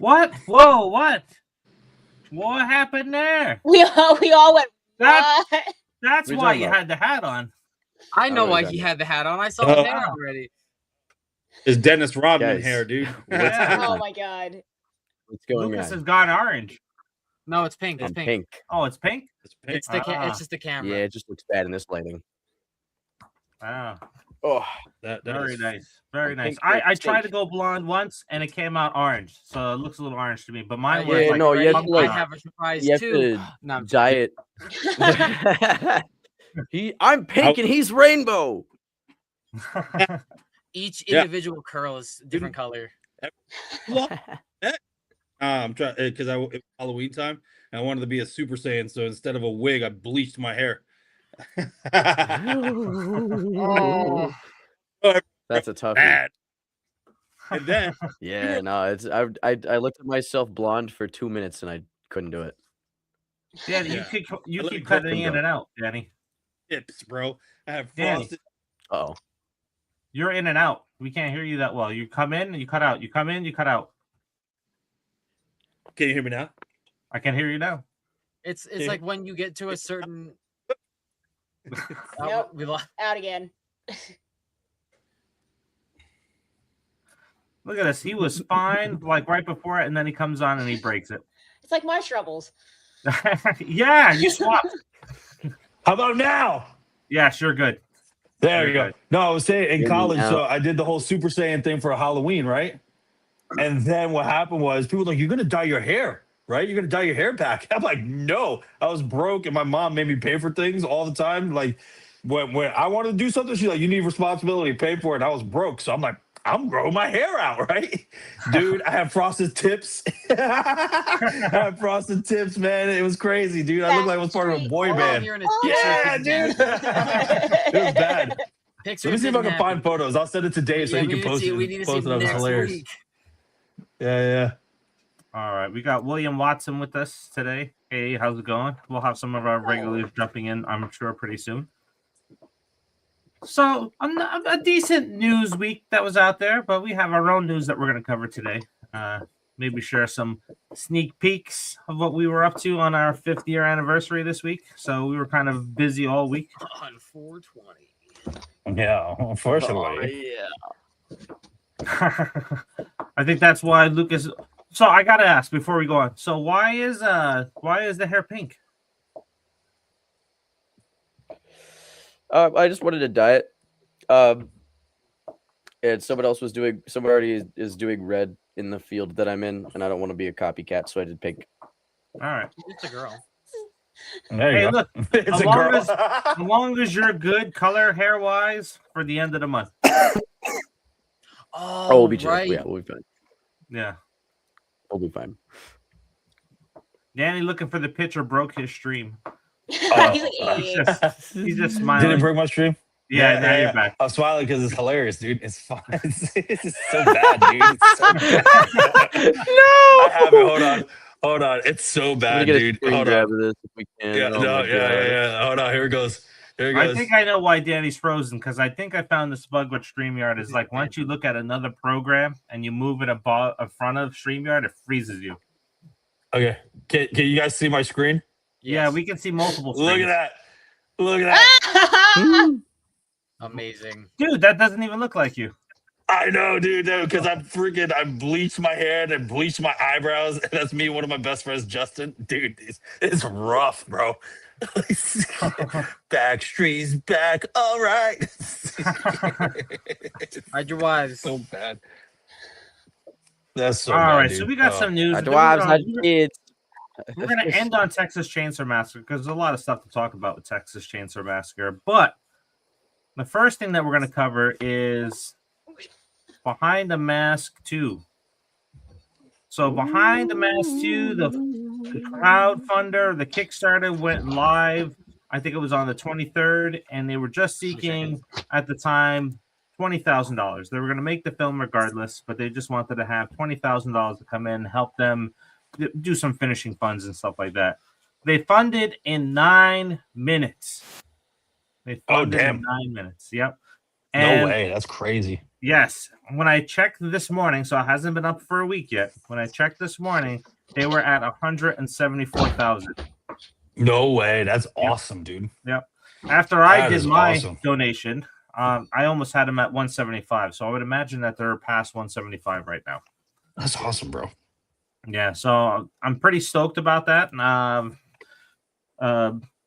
What? Whoa! What? What happened there? We all went. That, What? that's What are why you you talking had the hat on. I know Oh, why done he it. had the hat on. I saw his hair already. It's Dennis Rodman Guys, hair, dude. Yeah. Oh my god. What's going Lucas on? has gone orange. No, it's pink. It's I'm pink. pink. Oh, it's pink. It's pink. It's it's just the camera. Yeah, it just looks bad in this lighting. Wow. Oh, That Very is- nice. Very I'm nice. pink like I tried to steak. go blonde once and it came out orange. So it looks a little orange to me. But mine was Yeah, like no, you have to, pumpkin like- I have a surprise you have too. to No, I'm dye it. I'm pink and he's rainbow. each Yeah. individual curl is different color. I'm trying because it was Halloween time and I wanted to be a Super Saiyan. So instead of a wig, I bleached my hair. Oh. That's a toughie. Bad. And then Yeah, no, it's I looked at myself blonde for 2 minutes and I couldn't do it. Danny, Yeah. you I let keep it go cutting from in go. and out, Danny. tips, bro. I have Danny. frosted. Oh, You're in and out. We can't hear you that well. You come in and you cut out. You come in, you cut out. Can you hear me now? I can hear you now. It's Yeah. like when you get to a certain. Nope. We lost. Out again. Look at this. He was fine like right before it, and then he comes on and he breaks it. It's like my troubles. Yeah, you swapped. How about now? Yeah, sure, good. There Very you go. good. No, I was saying in Maybe college, now. so I did the whole Super Saiyan thing for Halloween, right? And then what happened was people were like, "You're gonna dye your hair, right? You're gonna dye your hair back." I'm like, "No." I was broke, and my mom made me pay for things all the time. Like when I wanted to do something, she's like, "You need responsibility, pay for it." And I was broke, so I'm like, "I'm growing my hair out, right?" Dude, I have frosted tips. I have frosted tips, man. It was crazy, dude. I looked like I was part of a boy All I'm band. hearing is Yeah, pictures. dude. It was bad. Pictures. Let me see if I didn't can find happen. photos. I'll send it to Dave so Yeah, he we can need to post see- it. we need to see Post it. That was next hilarious. week. Yeah. All right, we got William Watson with us today. Hey, how's it going? We'll have some of our regulars jumping in, I'm sure, pretty soon. So, a decent news week that was out there, but we have our own news that we're going to cover today. Maybe share some sneak peeks of what we were up to on our 5th year anniversary this week. So we were kind of busy all week. On 420. Yeah, unfortunately. I think that's why Lucas. So I gotta ask before we go on. So why is the hair pink? I just wanted to dye it. And somebody already is doing red in the field that I'm in, and I don't want to be a copycat, so I did pink. All right. It's a girl. There you Hey, go. look. It's As a long girl. as long as you're good color hair wise for the end of the month. Oh, we'll be chill. right. Yeah, we'll be fine. Yeah. We'll be fine. Danny looking for the picture broke his stream. He's like, He's just Did it smiling. break my stream? Yeah, now you're back. I'm smiling because it's hilarious, dude. It's fun. It's so bad, dude. It's so bad. I have it. Hold on. It's so I'm bad, gonna get a dude. screen Hold grab on. of this if we can. Yeah, Oh no, my God. yeah. Hold on. Here it goes. I think I know why Danny's frozen because I think I found this bug with StreamYard is like once you look at another program and you move it above in front of StreamYard, it freezes you. Okay. Can you guys see my screen? Yeah, we can see multiple Look screens. at that. Look at that. Amazing. Dude, that doesn't even look like you. I know, dude, because I bleached my hair and bleached my eyebrows. And that's me, one of my best friends, Justin. Dude, it's rough, bro. Backstreet's back. All right. Hide your wives. So bad. That's so All bad, right, dude. so we got some news. Hide wives, hide kids. We're going to end on Texas Chainsaw Massacre because there's a lot of stuff to talk about with Texas Chainsaw Massacre. But the first thing that we're going to cover is Behind the Mask 2. So Behind the Mask 2, the crowdfunder, the Kickstarter went live. I think it was on the 23rd, and they were just seeking, at the time, $20,000. They were going to make the film regardless, but they just wanted to have $20,000 to come in, help them do some finishing funds and stuff like that. They funded in 9 minutes. They funded in 9 minutes. Yep. And No way. That's crazy. yes, when I checked this morning, so it hasn't been up for a week yet. When I checked this morning, they were at 174,000. No way. That's awesome, dude. Yep. After I That did is my awesome. donation, I almost had them at 175. So I would imagine that they're past 175 right now. That's awesome, bro. Yeah, so I'm pretty stoked about that.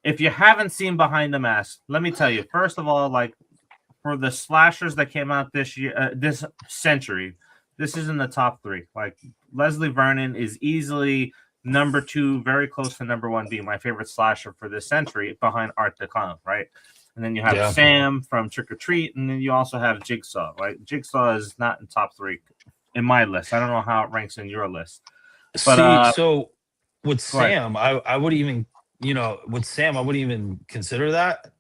If you haven't seen Behind the Mask, let me tell you. First of all, like for the slashers that came out this year, this century, this is in the top 3. Like Leslie Vernon is easily number 2, very close to number 1 being my favorite slasher for this century, behind Art the Clown, right? And then you have Yeah. Sam from Trick or Treat, and then you also have Jigsaw, right? Jigsaw is not in top 3 in my list. I don't know how it ranks in your list. But, so with go ahead. Sam, I would even, with Sam, I wouldn't even consider that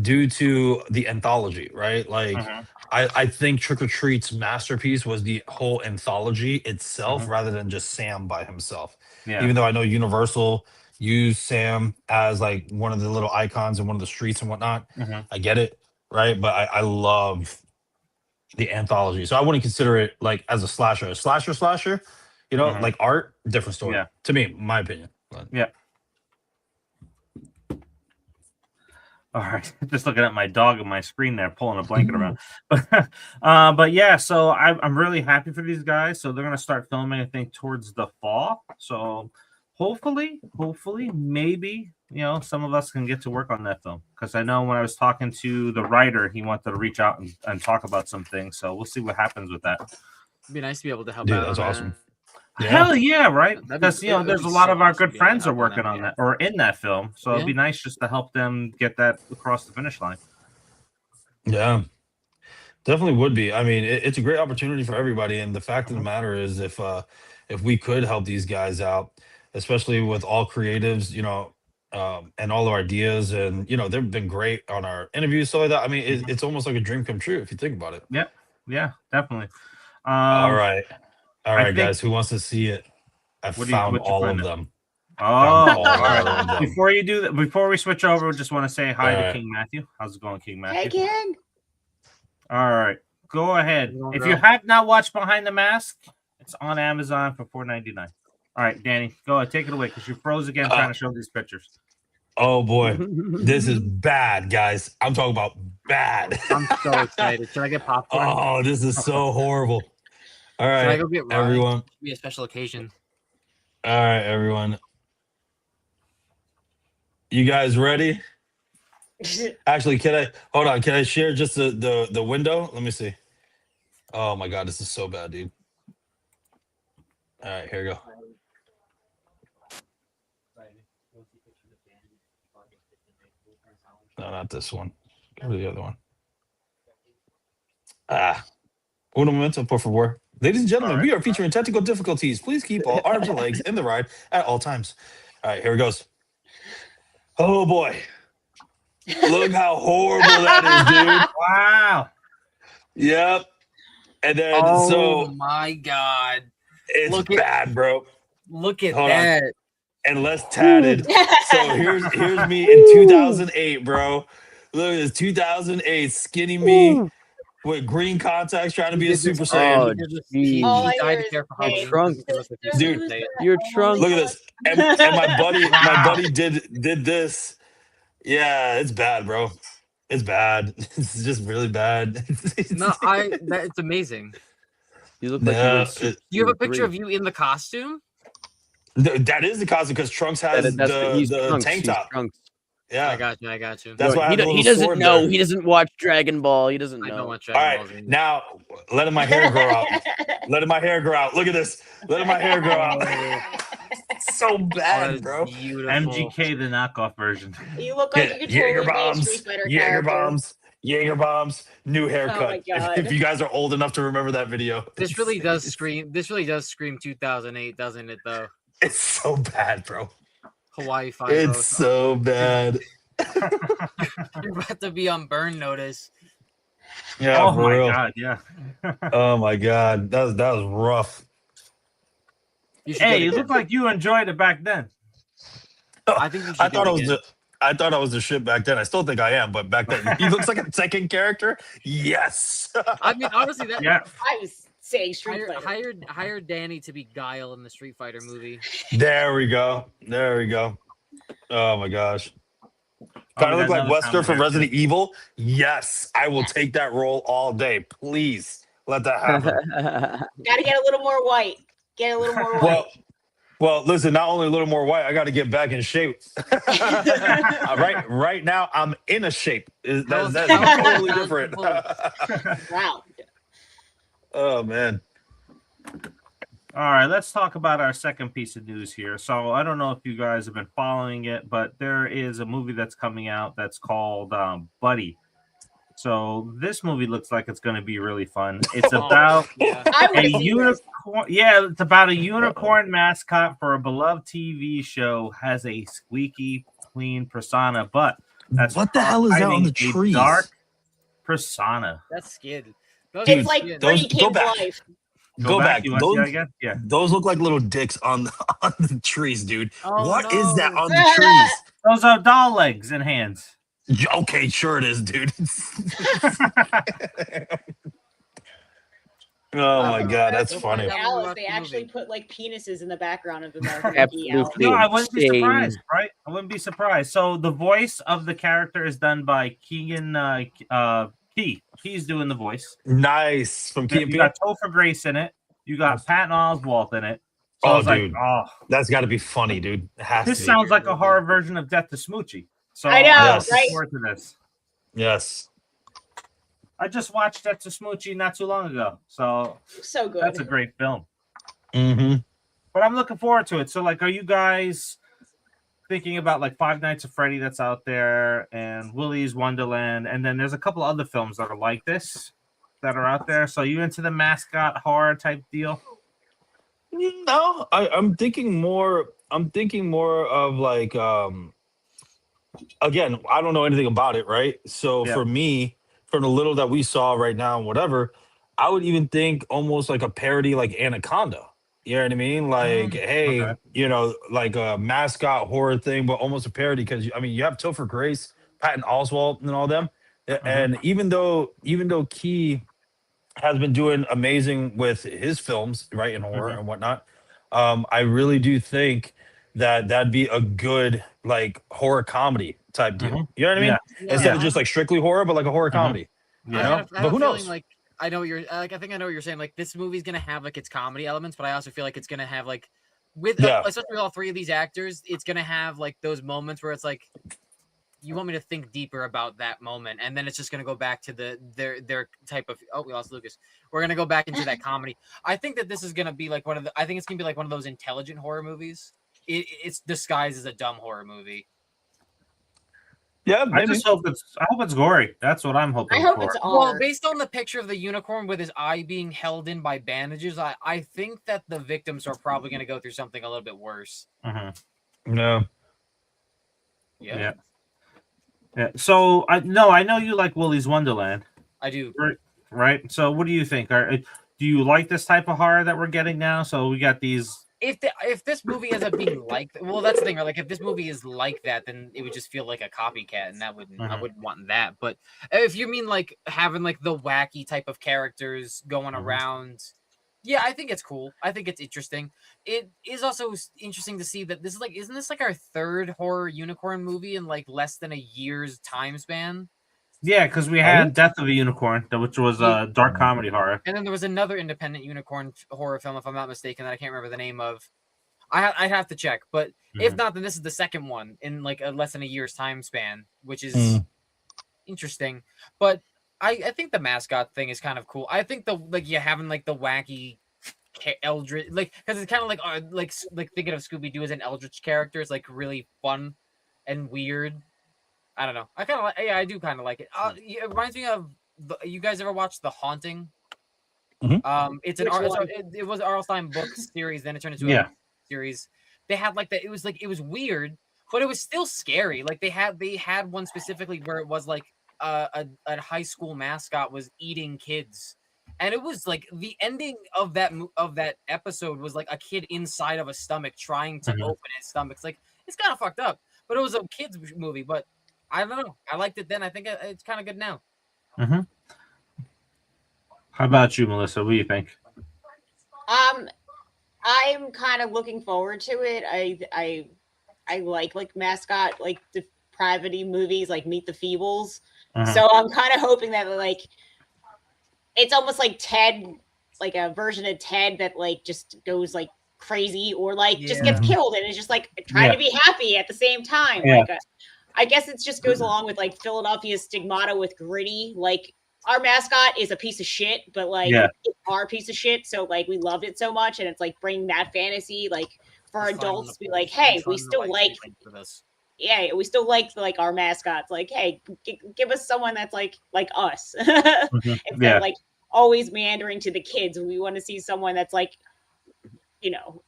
due to the anthology, right? Like, Mhm. I think Trick or Treat's masterpiece was the whole anthology itself Mhm. rather than just Sam by himself. Yeah. Even though I know Universal used Sam as like one of the little icons in one of the streets and whatnot, Mhm. I get it, right? But I love the anthology. So I wouldn't consider it like as a slasher. A slasher, Mhm. like art, different story. Yeah. To me, my opinion. But Yeah. All right, just looking at my dog on my screen there, pulling a blanket around. But yeah, so I'm really happy for these guys. So they're gonna start filming, I think, towards the fall. So hopefully, maybe some of us can get to work on that film, because I know when I was talking to the writer, he wanted to reach out and talk about some things. So we'll see what happens with that. It'd be nice to be able to help Dude, out. that's on awesome. that. Yeah. Hell yeah, right? That'd be- Because it would there's be a lot so of our awesome good being able to friends are help on working that, on yeah. that or in that film. So it'd be Yeah. nice just to help them get that across the finish line. Yeah. Definitely would be. I mean, it's a great opportunity for everybody. And the fact of the matter is, if we could help these guys out, especially with all creatives, and all of our ideas, and they've been great on our interviews, stuff like that. I mean, it's almost like a dream come true if you think about it. Yep. Yeah, definitely. All right, all I right, think. guys. Who wants to see it? I What found you all find of out? them. Oh, Found all all right. of them. Before you do that, before we switch over, we just want to say hi All to right. King Matthew. How's it going, King Hey, Matthew? King. All right, go ahead. Go, If girl. you have not watched Behind the Mask, it's on Amazon for $4.99. All right, Danny, go ahead, take it away, because you froze again trying to show these pictures. Oh boy, this is bad, guys. I'm talking about bad. I'm so excited. Should I get popcorn? Oh, this is so horrible. All Should I right, go get Rye? everyone. It'll be a special occasion. All right, everyone. You guys ready? Actually, hold on? Can I share just the window? Let me see. Oh my god, this is so bad, dude. All right, here we go. No, not this one. Go to the other one. Uno momento, por favor. Ladies and gentlemen, we are featuring technical difficulties. Please keep all arms and legs in the ride at all times. All right, here it goes. Oh boy. Look how horrible that is, dude. Wow. Yep. And then Oh my god. it's look at- bad, bro. Look at Hold on. that. And less tatted. So here's me in 2008, bro. Look at this 2008 skinny me with green contacts trying to be a Super Saiyan. geez. All I died hear care is for pain. Howling. Trunk. Dude, Your trunk. Look at this. And my buddy, did this. Yeah, it's bad, bro. It's bad. It's just really bad. No, it's amazing. You look like you No, were Super Do you have a Saiyan picture 3. of you in the costume? that is the costume because Trunks has He's the Trunks, tank he's top. Trunks. Yeah, I got you. that's why I have the he little doesn't sword know. there. He doesn't watch Dragon Ball. He doesn't I don't know. want All Dragon right, Ball Z. now letting my hair grow out. Letting my hair grow out. Look at this. Letting my hair grow out. It's so Oh, that bad, is bro. beautiful. MGK, the knockoff version. You look like you could Jaeger totally be a bombs. Street Fighter Jaeger character. bombs. Jaeger bombs. New haircut. my God. If you guys are old enough to remember that video, This really does scream. This really does scream 2008, doesn't it? Though It's so bad, bro. Hawaii Five. It's so bad. You're about to be on burn notice. Yeah, Oh for my real. god, yeah. Oh my god, that was rough. You should Hey, get you it look again. like you enjoyed it back then. I think you should. I do thought it it was again. I thought I was the shit back then. I still think I am, but back then he looks like a Tekken character. Yes. I mean, honestly, that Yeah. I was saying Street Fighter. hire Danny to be Guile in the Street Fighter movie. There we go. There we go. Oh my gosh. Oh, Kind we of look got like another Wesker comment from here, Resident too. Evil. Yes, I will take that role all day. Please let that happen. Gotta get a little more white. Get a little more white. Well, listen. Not only a little more white, I got to get back in shape. Right now, I'm in a shape. That's totally different. Wow. Oh man. All right, let's talk about our second piece of news here. So I don't know if you guys have been following it, but there is a movie that's coming out that's called Buddy. So this movie looks like it's going to be really fun. It's about I a would see this. unicorn. Yeah, it's about a unicorn mascot for a beloved TV show has a squeaky clean persona, but that's What the hell is that on the hiding a trees? dark persona. That's skid. It's like Skid. Pretty go Kid's back. Life. Go back. You want to see that again? Yeah. Those look like little dicks on the trees, dude. Oh, What is that no. on the trees? Those are doll legs and hands. Okay, sure it is, dude. Oh my god, that's funny. Alice, they actually put like penises in the background of the Absolutely. No, I wouldn't be insane. surprised, right? I wouldn't be surprised. So the voice of the character is done by Keegan Key. He's doing the voice. Nice from Key and You Peele. got Topher Grace in it. You got Patton Oswalt in it. So Oh, it's like, dude. oh, That's got to be funny, dude. It has this to be. sounds like a horror version of Death to Smoochie. So I know, I'm looking right? forward to this. Yes. I just watched Death to Smoochie not too long ago, so So good. that's a great film. Mm-hmm. But I'm looking forward to it. So, like, are you guys thinking about like Five Nights at Freddy that's out there and Willy's Wonderland? And then there's a couple other films that are like this that are out there. So, you into the mascot horror type deal? No, I'm thinking more. I'm thinking more of like. Again, I don't know anything about it, right? So Yeah. for me, from the little that we saw right now, and whatever, I would even think almost like a parody, like Anaconda. You know what I mean? Like, hey, okay. you know, like a mascot horror thing, but almost a parody because I mean, you have Topher Grace, Patton Oswalt, and all them. And even though Key has been doing amazing with his films, right, in horror and whatnot, I really do think that that'd be a good like horror comedy type deal. You know what I mean? Yeah. Instead of just like strictly horror, but like a horror comedy. Yeah. I know? have But who a knows? feeling like I know what you're like. I think I know what you're saying. Like this movie's gonna have like its comedy elements, but I also feel like it's gonna have like with especially with all three of these actors, it's gonna have like those moments where it's like you want me to think deeper about that moment, and then it's just gonna go back to their type of. Oh, we lost Lucas. We're gonna go back into that comedy. I think that this is gonna be like I think it's gonna be like one of those intelligent horror movies. It's disguised as a dumb horror movie. Yeah, I hope it's gory. That's what I'm hoping. I hope for. it's Well, R. based on the picture of the unicorn with his eye being held in by bandages, I think that the victims are probably going to go through something a little bit worse. No. Yeah. So I know you like Willy's Wonderland. I do. Right. So what do you think? Do you like this type of horror that we're getting now? So we got these. If this movie ends up being like, well, that's the thing. Like, if this movie is like that, then it would just feel like a copycat, and that wouldn't I wouldn't want that. But if you mean like having like the wacky type of characters going around, yeah, I think it's cool. I think it's interesting. It is also interesting to see that this is like, isn't this like our third horror unicorn movie in like less than a year's time span? Yeah, because we had Death of a Unicorn, which was a dark comedy horror. And then there was another independent unicorn horror film, if I'm not mistaken, that I can't remember the name of. I'd have to check. But if not, then this is the second one in like a less than a year's time span, which is interesting. But I think the mascot thing is kind of cool. I think having like the wacky eldritch, like, because it's kind of like thinking of Scooby-Doo as an eldritch character is like really fun and weird. I don't know. I kind of like. Yeah, I do kind of like it. It reminds me of. You guys ever watched The Haunting? It's an it was R.L. Stine book series. Then it turned into a series. They had like that. It was weird, but it was still scary. Like they had one specifically where it was like a high school mascot was eating kids, and it was like the ending of that episode was like a kid inside of a stomach trying to open his stomach. It's like it's kind of fucked up. but it was a kids movie. But I don't know. I liked it then. I think it's kind of good now. Mm-hmm. How about you, Melissa? What do you think? I'm kind of looking forward to it. I like mascot like depravity movies like Meet the Feebles. Mhm. So I'm kind of hoping that like it's almost like Ted, like a version of Ted that like just goes like crazy or like just gets Yeah. killed and is just like trying Yeah. to be happy at the same time. Yeah. Like I guess it just goes along with like Philadelphia's stigmata with gritty. Like our mascot is a piece of shit, but like Yeah. it's our piece of shit. So like we loved it so much, and it's like bringing that fantasy like for It's fun on adults the to be like, pool. hey, It's we fun to, still like for this. yeah, we still like our mascots. Like, hey, give us someone that's like us Mhm. instead Yeah. of like always meandering to the kids. We want to see someone that's like, you know,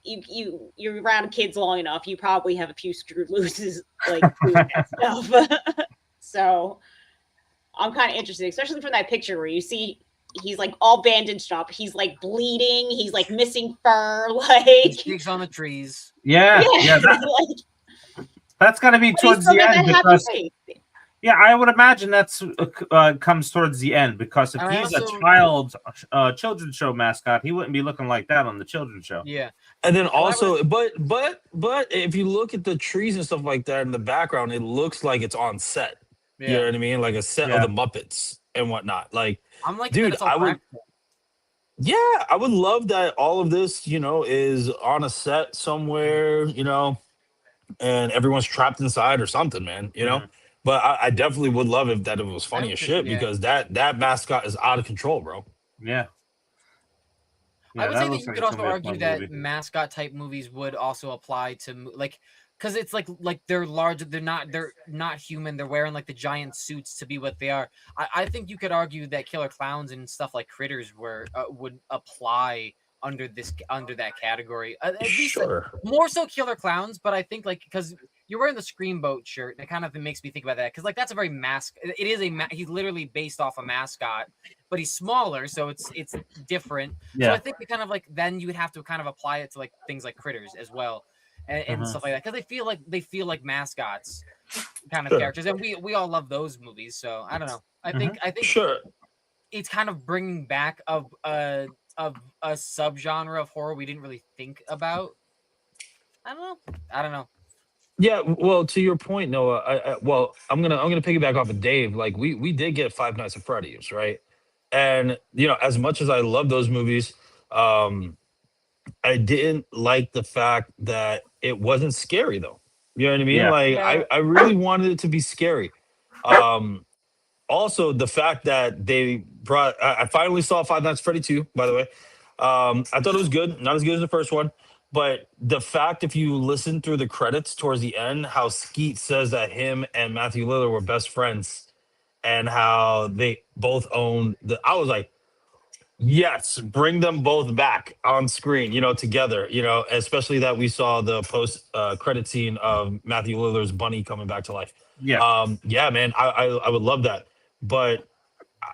you're around kids long enough. You probably have a few screw looses like doing that stuff. So I'm kind of interested, especially from that picture where you see he's like all bandaged up. He's like bleeding. He's like missing fur. Like Sticks on the trees. Yeah. yeah, Yeah. like, That's got to be but he's towards still the got end that happy because face. yeah, I would imagine that's comes towards the end because if And I he's also- a children's show mascot, he wouldn't be looking like that on the children's show. Yeah. And then I would- also, but if you look at the trees and stuff like that in the background, it looks like it's on set. Yeah. You know what I mean? Like a set Yeah. of the Muppets and whatnot. Like, I'm like, dude, it's all I would, practical. yeah, I would love that all of this, is on a set somewhere, and everyone's trapped inside or something, man. Mhm. But I definitely would love if that it was funny don't as think- shit yeah. because that mascot is out of control, bro. Yeah. I would say that looks you like could it's also gonna be a argue fun that movie. mascot type movies would also apply to like, because it's like they're large, they're not human. They're wearing like the giant suits to be what they are. I think you could argue that killer clowns and stuff like Critters would apply under that category. At least like, Sure. more so killer clowns, but I think like because you're wearing the Screamboat shirt, and it kind of makes me think about that because like that's a very it is he's literally based off a mascot, but he's smaller, so it's different. So I Yeah. think we kind of like then you would have to kind of apply it to like things like Critters as well, and Mhm. stuff like that because they feel like mascots kind of Sure. characters, and we all love those movies. So I don't know. I think Sure. it's kind of bringing back of a subgenre of horror we didn't really think about. I don't know. Yeah, well, to your point, Noah. I'm gonna piggyback off of Dave. Like, we did get Five Nights at Freddy's, right? And as much as I love those movies, I didn't like the fact that it wasn't scary, though. You know what I mean? Yeah. Like, Yeah. I really wanted it to be scary. Also, the fact that they brought, I finally saw Five Nights at Freddy 2, by the way. I thought it was good, not as good as the first one. But the fact, if you listen through the credits towards the end, how Skeet says that him and Matthew Lillard were best friends and how they both owned I was like, yes, bring them both back on screen, together, especially that we saw the post credit scene of Matthew Lillard's bunny coming back to life. Yeah. Yeah, man, I would love that. But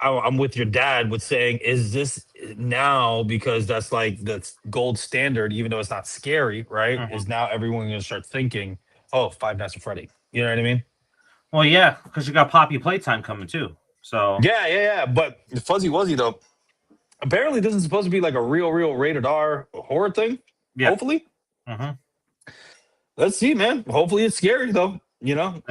I'm with your dad with saying, is this now because that's like the gold standard, even though it's not scary, right? Mhm. Is now everyone going to start thinking, oh, Five Nights at Freddy? You know what I mean? Well, yeah, because you got Poppy Playtime coming too. So Yeah. But Fuzzy Wuzzy, though, apparently this is supposed to be like a real rated R horror thing. Yeah. Hopefully. Mhm. Let's see, man. Hopefully it's scary, though. Yep.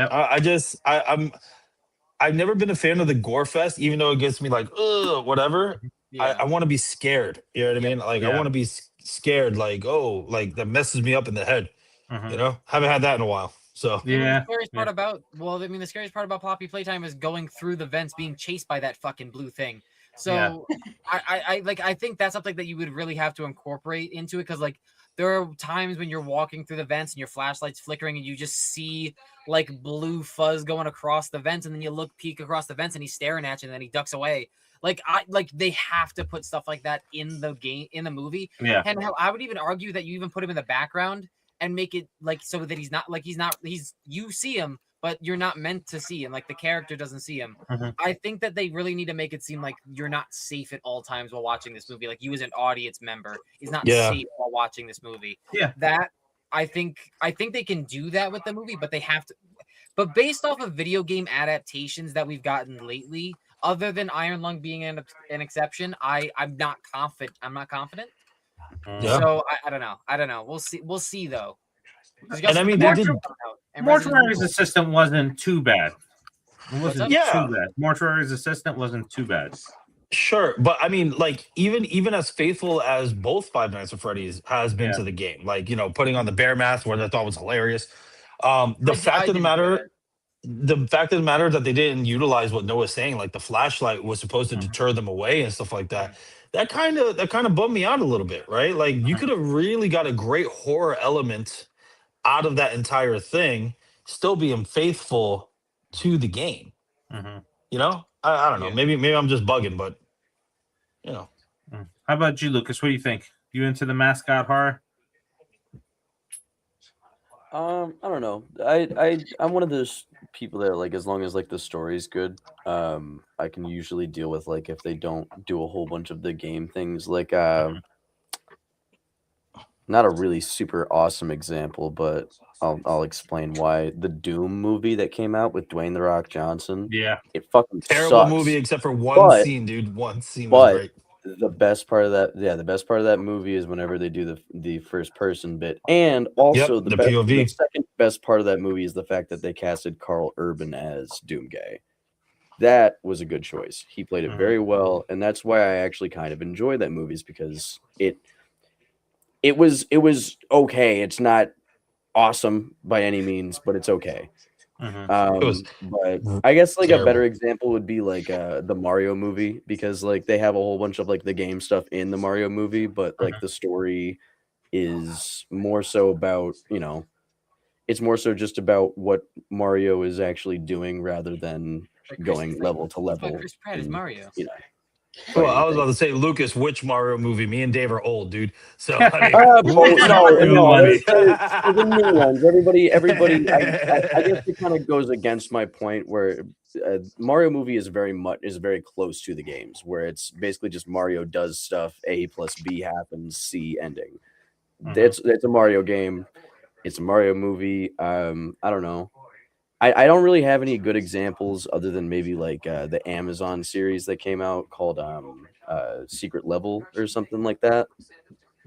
I've never been a fan of the gore fest, even though it gets me like, ugh, whatever. Yeah. I want to be scared. You know what I mean? Like, I Yeah. want to be scared. Like, oh, like that messes me up in the head. Mhm. Haven't had that in a while. So Yeah. The scariest part about the scariest part about Poppy Playtime is going through the vents, being chased by that fucking blue thing. So I think that's something that you would really have to incorporate into it because like there are times when you're walking through the vents and your flashlight's flickering and you just see like blue fuzz going across the vents and then you peek across the vents and he's staring at you and then he ducks away. Like they have to put stuff like that in the game in the movie. Yeah. And I would even argue that you even put him in the background and make it like so that you see him, but you're not meant to see him. Like the character doesn't see him. Mhm. I think that they really need to make it seem like you're not safe at all times while watching this movie. Like you as an audience member is not Yeah. safe while watching this movie. Yeah. That I think they can do that with the movie, but they have to. But based off of video game adaptations that we've gotten lately, other than Iron Lung being an exception, I'm not confident. I'm not confident. Yeah. So I don't know. I don't know. We'll see though. And I mean, they did. Mortuary's assistant wasn't too bad. It wasn't Yeah. too bad. Mortuary's assistant wasn't too bad. Sure, but I mean, like even as faithful as both Five Nights at Freddy's has been Yeah. to the game, like putting on the bear mask, where I thought was hilarious. The I fact of the did matter, is that they didn't utilize what Noah's saying, like the flashlight was supposed to deter them away and stuff like that. That kind of bummed me out a little bit, right? Like you could have really got a great horror element out of that entire thing, still being faithful to the game. Mhm. I don't know. Yeah. Maybe I'm just bugging, but How about you, Lucas? What do you think? You into the mascot horror? I don't know. I'm one of those people that like as long as like the story's good, I can usually deal with like if they don't do a whole bunch of the game things. Like not a really super awesome example, but I'll explain why. The Doom movie that came out with Dwayne the Rock Johnson, Yeah. it fucking terrible sucks. movie except for one But- scene, dude. One scene was but- great. The best part of that movie is whenever they do the first person bit, and also Yep, the the best, POV. the second best part of that movie is the fact that they casted Carl Urban as Doomguy. That was a good choice. He played it very well, and that's why I actually kind of enjoy that movie, is because it was okay. It's not awesome by any means, but it's okay. Mhm. It was But I guess like terrible. a better example would be like the Mario movie, because like they have a whole bunch of like the game stuff in the Mario movie, but like the story is more so about, it's more so just about what Mario is actually doing rather than going level to level. Chris Pratt is and, Mario. Well, I was about to say, Lucas, which Mario movie? Me and Dave are old, dude. So I mean, there's the new ones. Everybody. I guess it kind of goes against my point where Mario movie is very close to the games, where it's basically just Mario does stuff, A plus B happens, C ending. It's a Mario game. It's a Mario movie. I don't know. I don't really have any good examples other than maybe like the Amazon series that came out called Secret Level or something like that.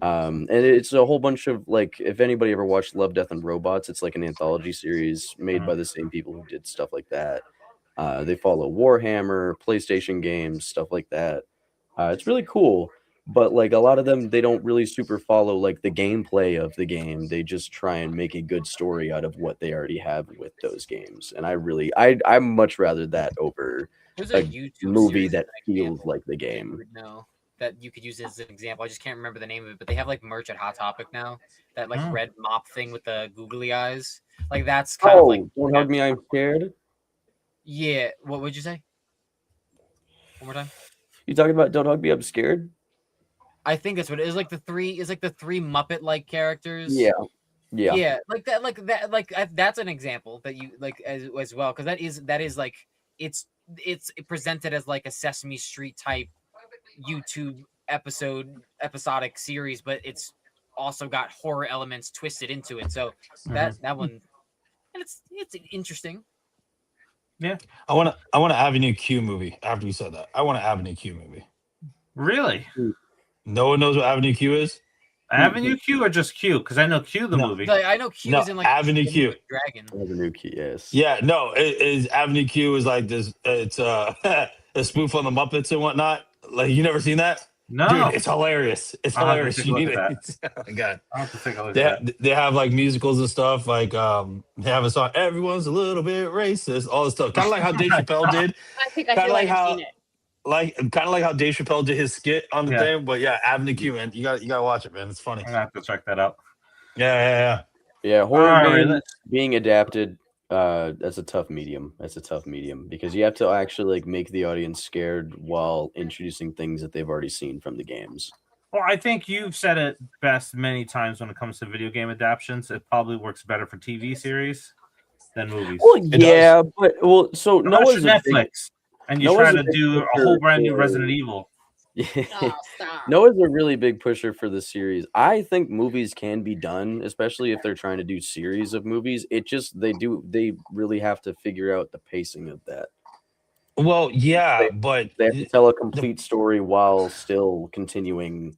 And it's a whole bunch of like, if anybody ever watched Love, Death, and Robots, it's like an anthology series made by the same people who did stuff like that. They follow Warhammer, PlayStation games, stuff like that. It's really cool. But like a lot of them, they don't really super follow like the gameplay of the game. They just try and make a good story out of what they already have with those games. And I'm much rather that over There's a YouTube movie series that I feels can't- like the you game. would know that you could use as an example. I just can't remember the name of it, but they have like merch at Hot Topic now. That like red mop thing with the googly eyes. Like that's kind of like Don't hug me, I'm scared. yeah. What would you say? One more time. You talking about Don't Hug Me, I'm scared? I think that's what it is. Like the three Muppet like characters. Yeah. Like that. That's an example that you like as well, because that is like it's presented as like a Sesame Street type YouTube episodic series, but it's also got horror elements twisted into it. So that one, and it's interesting. Yeah. I want an Avenue Q movie. After you said that, I want an Avenue Q movie. Really? No one knows what Avenue Q is. Avenue Q or just Q? Because I know Q the movie. Like, I know Q is in like Avenue Q. Dragon. Avenue Q, yes. Yeah, no, it is Avenue Q is like this. It's a spoof on the Muppets and whatnot. Like you never seen that? No. Dude, it's hilarious. It's I'll have to hilarious. take a You look need at it. Oh my god. I'll have to take a look at that. They have like musicals and stuff. Like they have a song. Everyone's a little bit racist. All this stuff. Kind of like how Dave Chappelle did. I think I Kinda feel like like I've how- seen it. Kind of like how Dave Chappelle did his skit on the Yeah. thing. But yeah, Avenue Q, man, you got to watch it, man. It's funny. I'm gonna have to check that out. Yeah. Yeah, horror All right, games being adapted, that's a tough medium. That's a tough medium because you have to actually like make the audience scared while introducing things that they've already seen from the games. Well, I think you've said it best many times when it comes to video game adaptations. It probably works better for TV series than movies. Well, It yeah, but so Unless Noah's you're a big, Netflix and you're Noah's trying a to big do a pusher whole brand new for- Resident Evil. Oh, stop. Noah's a really big pusher for the series. I think movies can be done, especially if they're trying to do series of movies. It just they really have to figure out the pacing of that. Well, yeah, They, but they have to tell a the complete story while still continuing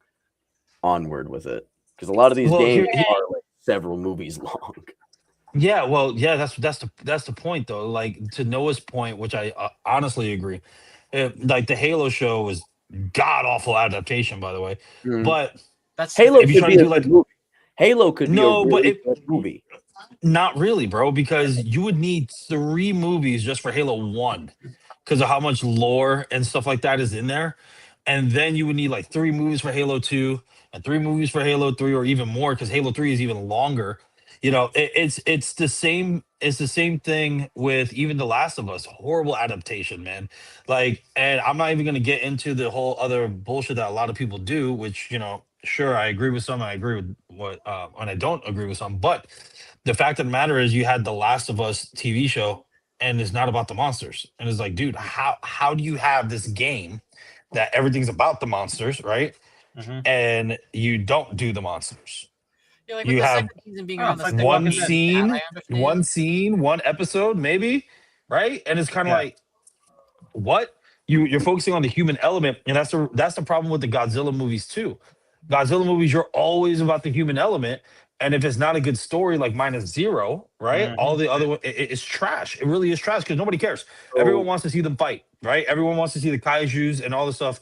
onward with it. Because a lot of these well games here are like several movies long. yeah, well, yeah, that's the point though. Like to Noah's point, which I honestly agree. Like the Halo show was god awful adaptation, by the way. Mhm. But That's Halo if you're could trying be to a do good like movie. Halo could be a no, but really good movie. not really, bro, because you would need 3 movies just for Halo 1 because of how much lore and stuff like that is in there. And then you would need like 3 movies for Halo 2 and 3 movies for Halo 3 or even more because Halo 3 is even longer. It's the same thing with even The Last of Us. Horrible adaptation, man. Like, and I'm not even gonna get into the whole other bullshit that a lot of people do, which, sure, I agree with some, I agree with what and I don't agree with some, but the fact of the matter is you had the Last of Us TV show and it's not about the monsters. And it's like, dude, how do you have this game that everything's about the monsters, right? Mhm. And you don't do the monsters. Yeah, like with You the have second season being Oh, around it's the like The second one Walking Dead. game, that scene, I understand. one episode, maybe, right? And it's kind of Yeah. like, what? You're focusing on the human element, and that's the problem with the Godzilla movies too. Godzilla movies, you're always about the human element, and if it's not a good story, like minus zero, right? All Mhm. the other it's trash. It really is trash because nobody cares. Everyone So wants to see them fight, right? Everyone wants to see the kaiju's and all the stuff,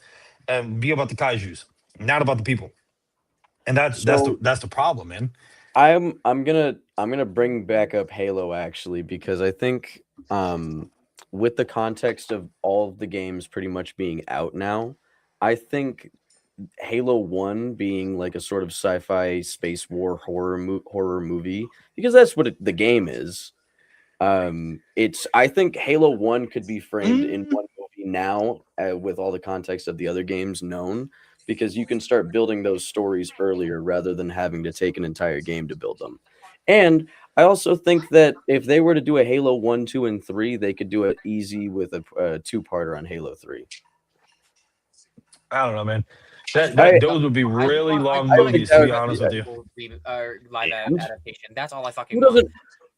and be about the kaiju's, not about the people. And so that's the problem, man. I'm gonna bring back up Halo actually because I think with the context of all of the games pretty much being out now, I think Halo 1 being like a sort of sci-fi space war horror movie because that's what the game is. It's I think Halo 1 could be framed in Mm, one movie now with all the context of the other games known because you can start building those stories earlier rather than having to take an entire game to build them. And I also think that if they were to do a Halo 1, 2, and 3, they could do it easy with a two-parter on Halo 3. I don't know, man. I just I Those would be really I long just want a think movies, to that be would honest be with you. successful live I'm adaptation. That's all I fucking who want. doesn't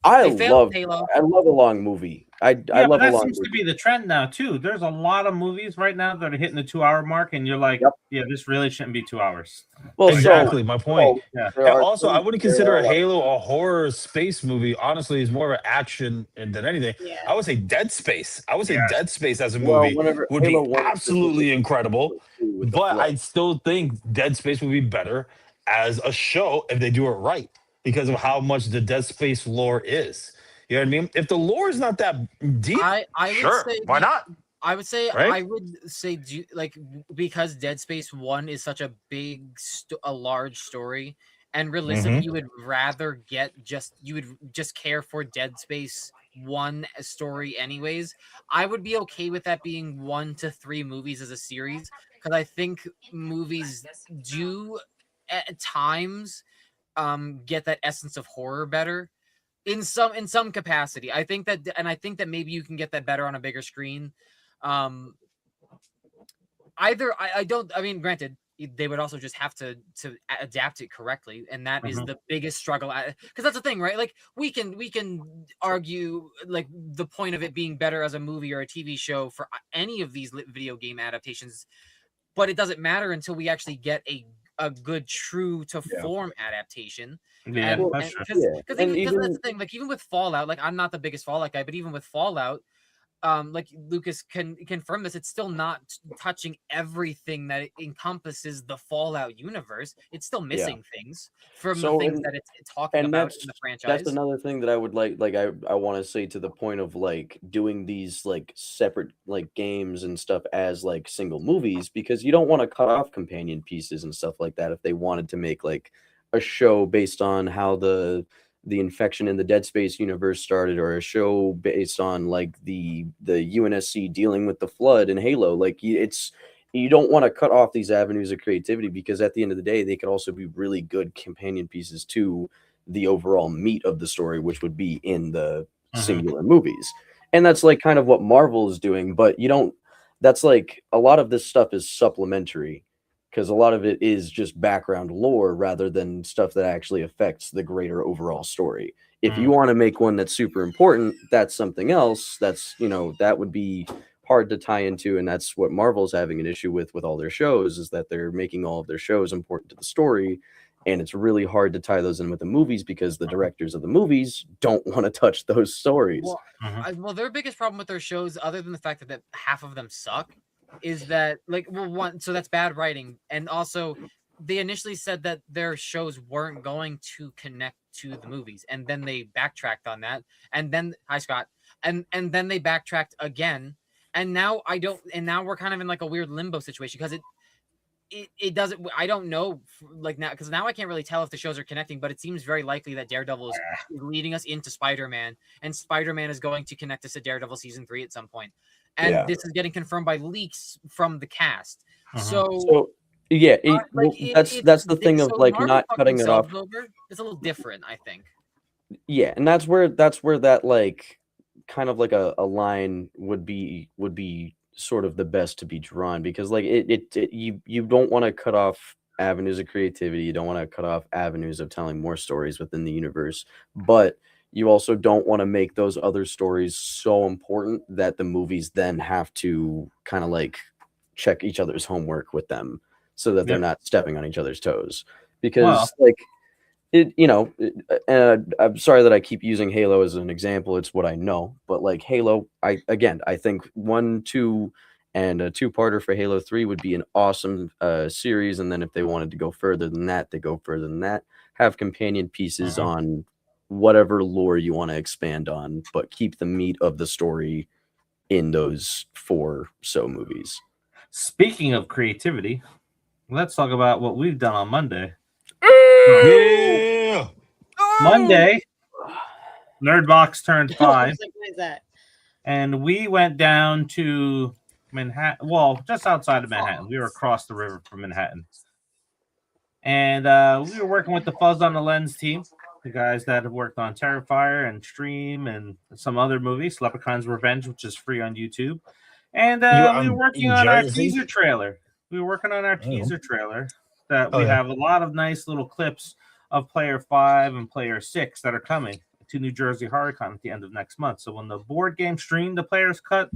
I They failed love Halo. I love a long movie. I Yeah, but love a that long seems to movie. be the trend now too. There's a lot of movies right now that are hitting the 2 hour mark, and you're like, Yep. yeah, this really shouldn't be 2 hours. Well, Exactly, my point. Yeah. there And are also, I wouldn't there consider are a a lot of Halo a horror space movie. Honestly, it's more of an action than anything. Yeah. I would say Dead Space. I would say Yes. Dead Space as a well, movie whenever would Halo be 1 absolutely incredible. with the But flood. I still think Dead Space would be better as a show if they do it right because of how much the Dead Space lore is. You know what I mean? If the lore is not that deep, I would sure, say why not? Right? I would say like because Dead Space 1 is such a a large story, and realistically Mm-hmm. you would rather you would just care for Dead Space 1 story anyways. I would be okay with that being 1 to 3 movies as a series because I think movies do at times get that essence of horror better in some capacity. I think that maybe you can get that better on a bigger screen. Um, I don't. I mean, granted, they would also just have to adapt it correctly, and that is Mhm. the biggest struggle. Because that's the thing, right? Like we can argue like the point of it being better as a movie or a TV show for any of these video game adaptations, but it doesn't matter until we actually get a good true to Yeah. form adaptation. Yeah, Well, that's true. yeah, Because and that's even the thing. Like even with Fallout, like I'm not the biggest Fallout guy, but even with Fallout, like Lucas can confirm this, it's still not touching everything that it encompasses the Fallout universe. It's still missing things from the so things and that it's talking and about that's in the that's franchise. another thing that I would like I want to say to the point of like doing these like separate like games and stuff as like single movies because you don't want to cut off companion pieces and stuff like that if they wanted to make like a show based on how the infection in the Dead Space universe started or a show based on like the UNSC dealing with the flood in Halo like it's you don't want to cut off these avenues of creativity because at the end of the day they could also be really good companion pieces to the overall meat of the story which would be in the Mhm. singular movies and that's like kind of what Marvel is doing but you don't that's like a lot of this stuff is supplementary because a lot of it is just background lore rather than stuff that actually affects the greater overall story. If you want to make one that's super important, that's something else. That's, that would be hard to tie into, and that's what Marvel's having an issue with all their shows, is that they're making all of their shows important to the story, and it's really hard to tie those in with the movies because the directors of the movies don't want to touch those stories. Well, their biggest problem with their shows, other than the fact that half of them suck, is that so that's bad writing, and also they initially said that their shows weren't going to connect to the movies, and then they backtracked on that, and then hi Scott, and then they backtracked again, and now we're kind of in like a weird limbo situation because it doesn't. I don't know, like now, because now I can't really tell if the shows are connecting, but it seems very likely that Daredevil is leading us into Spider-Man, and Spider-Man is going to connect us to Daredevil season 3 at some point, and this is getting confirmed by leaks from the cast. So yeah, that's the thing of like Marvel not cutting it off. It's a little different, I think. Yeah, and that's where that like kind of like a line would be sort of the best to be drawn, because like you don't want to cut off avenues of creativity, you don't want to cut off avenues of telling more stories within the universe, but you also don't want to make those other stories so important that the movies then have to kind of like check each other's homework with them so that they're not stepping on each other's toes, because I'm sorry that I keep using Halo as an example. It's what I know, but like Halo, I think 1, 2, and a 2-parter for Halo 3 would be an awesome series. And then if they wanted to go further than that, they go further than that. Have companion pieces on whatever lore you want to expand on, but keep the meat of the story in those 4 movies. Speaking of creativity, let's talk about what we've done on Monday. Yeah. Monday, Nerdbox turned 5, What is that? and we went down to Manhattan. Well, just outside of Manhattan. We were across the river from Manhattan, and we were working with the Fuzz on the Lens team, the guys that have worked on Terrifier and Stream and some other movies, Leprechaun's Revenge, which is free on YouTube, and we were working on our teaser trailer. We were working on our teaser trailer that we have a lot of nice little clips of Player 5 and Player 6 that are coming to New Jersey HorrorCon at the end of next month. So when the board game stream, the Player's Cut,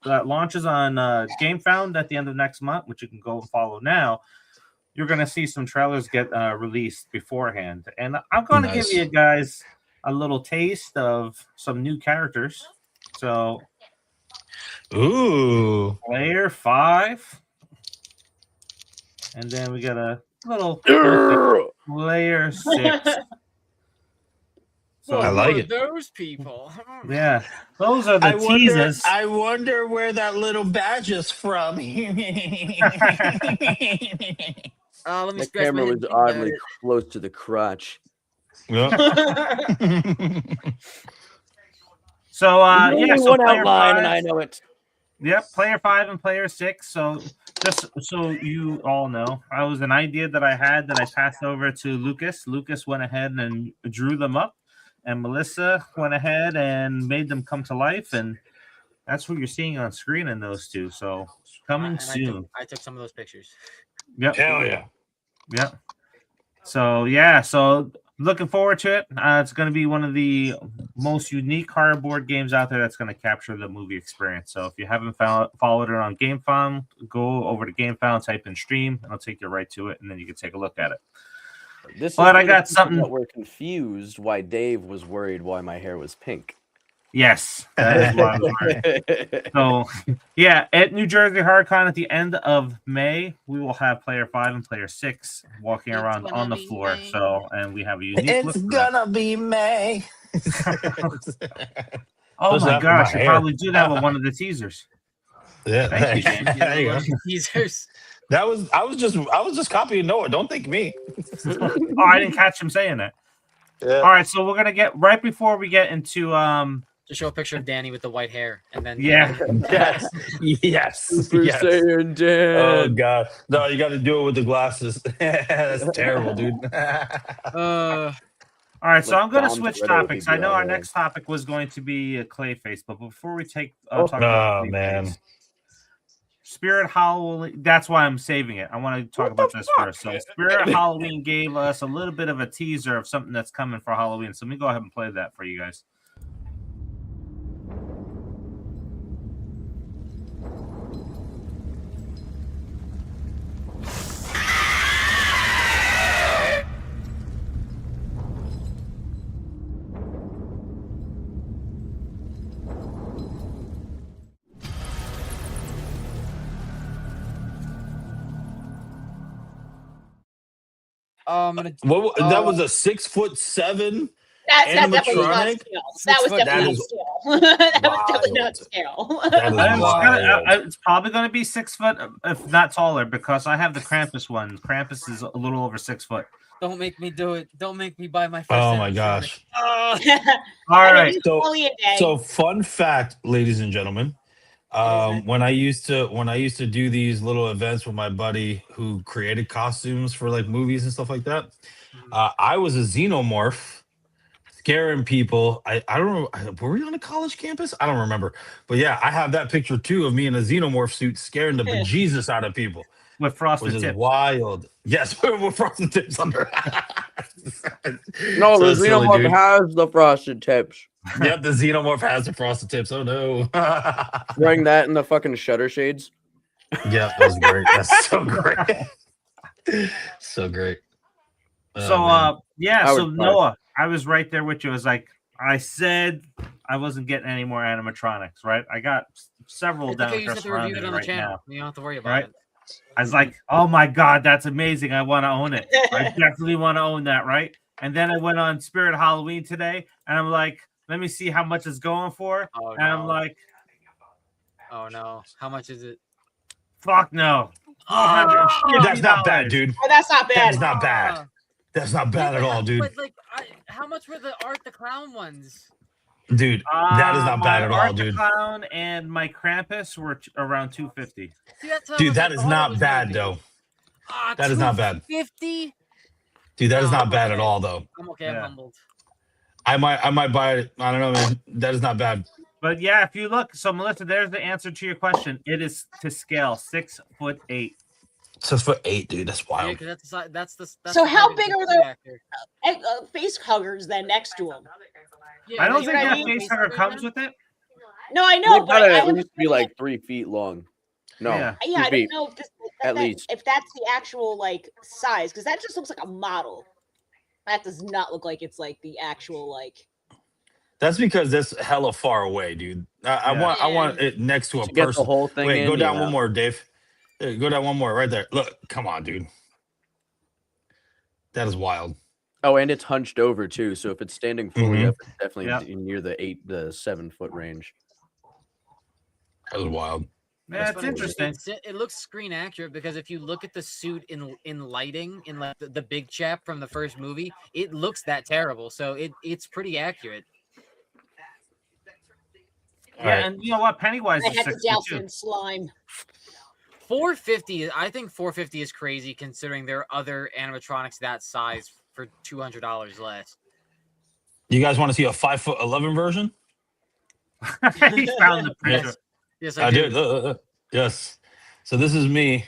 that launches on GameFound at the end of next month, which you can go and follow now, you're going to see some trailers get released beforehand. And I'm going to give you guys a little taste of some new characters. So, Player 5. And then we got a little Player 6. So I like it. Those people. Yeah, those are the teasers. I wonder where that little badge is from. Let me The scratch camera my head was and think oddly about close to the crotch. So Only so one Player outline, 5, and I know it. Yep, Player 5 and Player 6. So just so you all know, I was an idea that I had that I passed over to Lukas. Lukas went ahead and drew them up, and Melissa went ahead and made them come to life, and that's what you're seeing on screen in those two. So coming soon. I took some of those pictures. Yep. Hell yeah. Yep. So looking forward to it. It's going to be one of the most unique horror board games out there that's going to capture the movie experience. So if you haven't followed it on GameFound, go over to GameFound, type in stream, and it'll take you right to it, and then you can take a look at it. But I got something. That we're confused why Dave was worried why my hair was pink. Yes, that is why I was worried. So, yeah, at New Jersey HorrorCon at the end of May, we will have Player 5 and Player 6 walking around on the floor. May. So, and we have a unique look. It's gonna be May. Oh What's my up with gosh, my you hair? probably do that with one of the teasers. Yeah, Thank you, James. there you go. Teasers. I was just copying Noah. Don't think me. Oh, I didn't catch him saying that. Yeah. All right, so we're gonna get right before we get into To show a picture of Danny with the white hair, and then yeah. Yes. Super Yes. Saiyan Dan. Oh god. No, you got to do it with the glasses. That's terrible, dude. All right, so Like I'm going to Dom's switch Riddle topics. I know our figure, next topic was going to be Clayface, but before we talk Oh, about Clayface, man. Spirit Halloween. That's why I'm saving it. I want to talk about this first. So, Spirit Halloween gave us a little bit of a teaser of something that's coming for Halloween. So, let me go ahead and play that for you guys. That was a 6'7". That definitely was not Animatronic? scale. That was That definitely not is scale. That was definitely not wild. scale. That is wild. It's probably going to be 6 foot, if not taller, because I have the Krampus one. Krampus is a little over 6 foot. Don't make me do it. Don't make me buy my first. Oh my animatronic. gosh. All I mean, right. it's only a day. So fun fact, ladies and gentlemen. When I used to do these little events with my buddy who created costumes for like movies and stuff like that, I was a xenomorph scaring people. I don't know, were we on a college campus? I don't remember, but yeah, I have that picture too of me in a xenomorph suit scaring the bejesus out of people, With frosted which is tips. wild. Yes, with frosted tips under. No, So the silly, Xenomorph dude. has the frosted tips. Yep, the xenomorph has the frosted tips. Oh no. Wearing that in the fucking shutter shades. Yeah, that was great. That's so great. So great. Oh, So man. yeah, I so would try. Noah, I was right there with you. I was like, I said I wasn't getting any more animatronics, right? I got several It's down okay, you just have to review it on the right channel. now. You don't have to worry about Right? it. I was like, oh my god, that's amazing. I want to own it. I definitely want to own that, right? And then I went on Spirit Halloween today, and I'm like, let me see how much it's going for. Oh, And I'm no. like, Oh no. How much is it? fuck no. That's not bad, $450. dude. Oh, that's not bad. That's not bad. That's not bad at all, dude. But like, how much were the Art the Clown ones? Dude, that is not My bad at all, Art the dude. Clown and my Krampus were around $250. See, that's how Dude, much that I is thought it not was bad gonna be. though. Ah, That is not bad. 50. Dude, that is No, not I'm bad at okay. all though. I'm okay. Yeah. I'm humbled. I might buy it. I don't know, man. That is not bad. But yeah, if you look, so Melissa, there's the answer to your question. It is to scale 6'8". 6'8", dude. That's Yeah, wild. because that's the. That's So the how height of big the are kid the- actor. Face huggers then next to them. Yeah, I don't like, think what I that mean? face hugger comes with it. No, I They know, but gotta I at have least be like 3 feet long. No, Yeah. yeah, I 2 don't feet. know if At least. if that's the actual like size, because that just looks like a model. That does not look like it's like the actual like. That's because that's hella far away, dude. I Yeah. want it next to a To get the person. whole thing Wait, in, go down yeah. one more, Dave. Go down one more right there. Look, come on, dude. That is wild. Oh, and it's hunched over too. So if it's standing fully Mhm. up, it's definitely Yeah. near the 7 foot range. That was wild. Yeah, it's But interesting. It looks screen accurate because if you look at the suit in lighting in like the big chap from the first movie, it looks that terrible. So it's pretty accurate. Yeah, Alright. and you know what? Pennywise I is had to 6'2". douse it in slime. 450. I think 450 is crazy considering there are other animatronics that size for $200 less. You guys want to see a 5'11" version? He found the picture. Yes, I I did. do. Yes. So this is me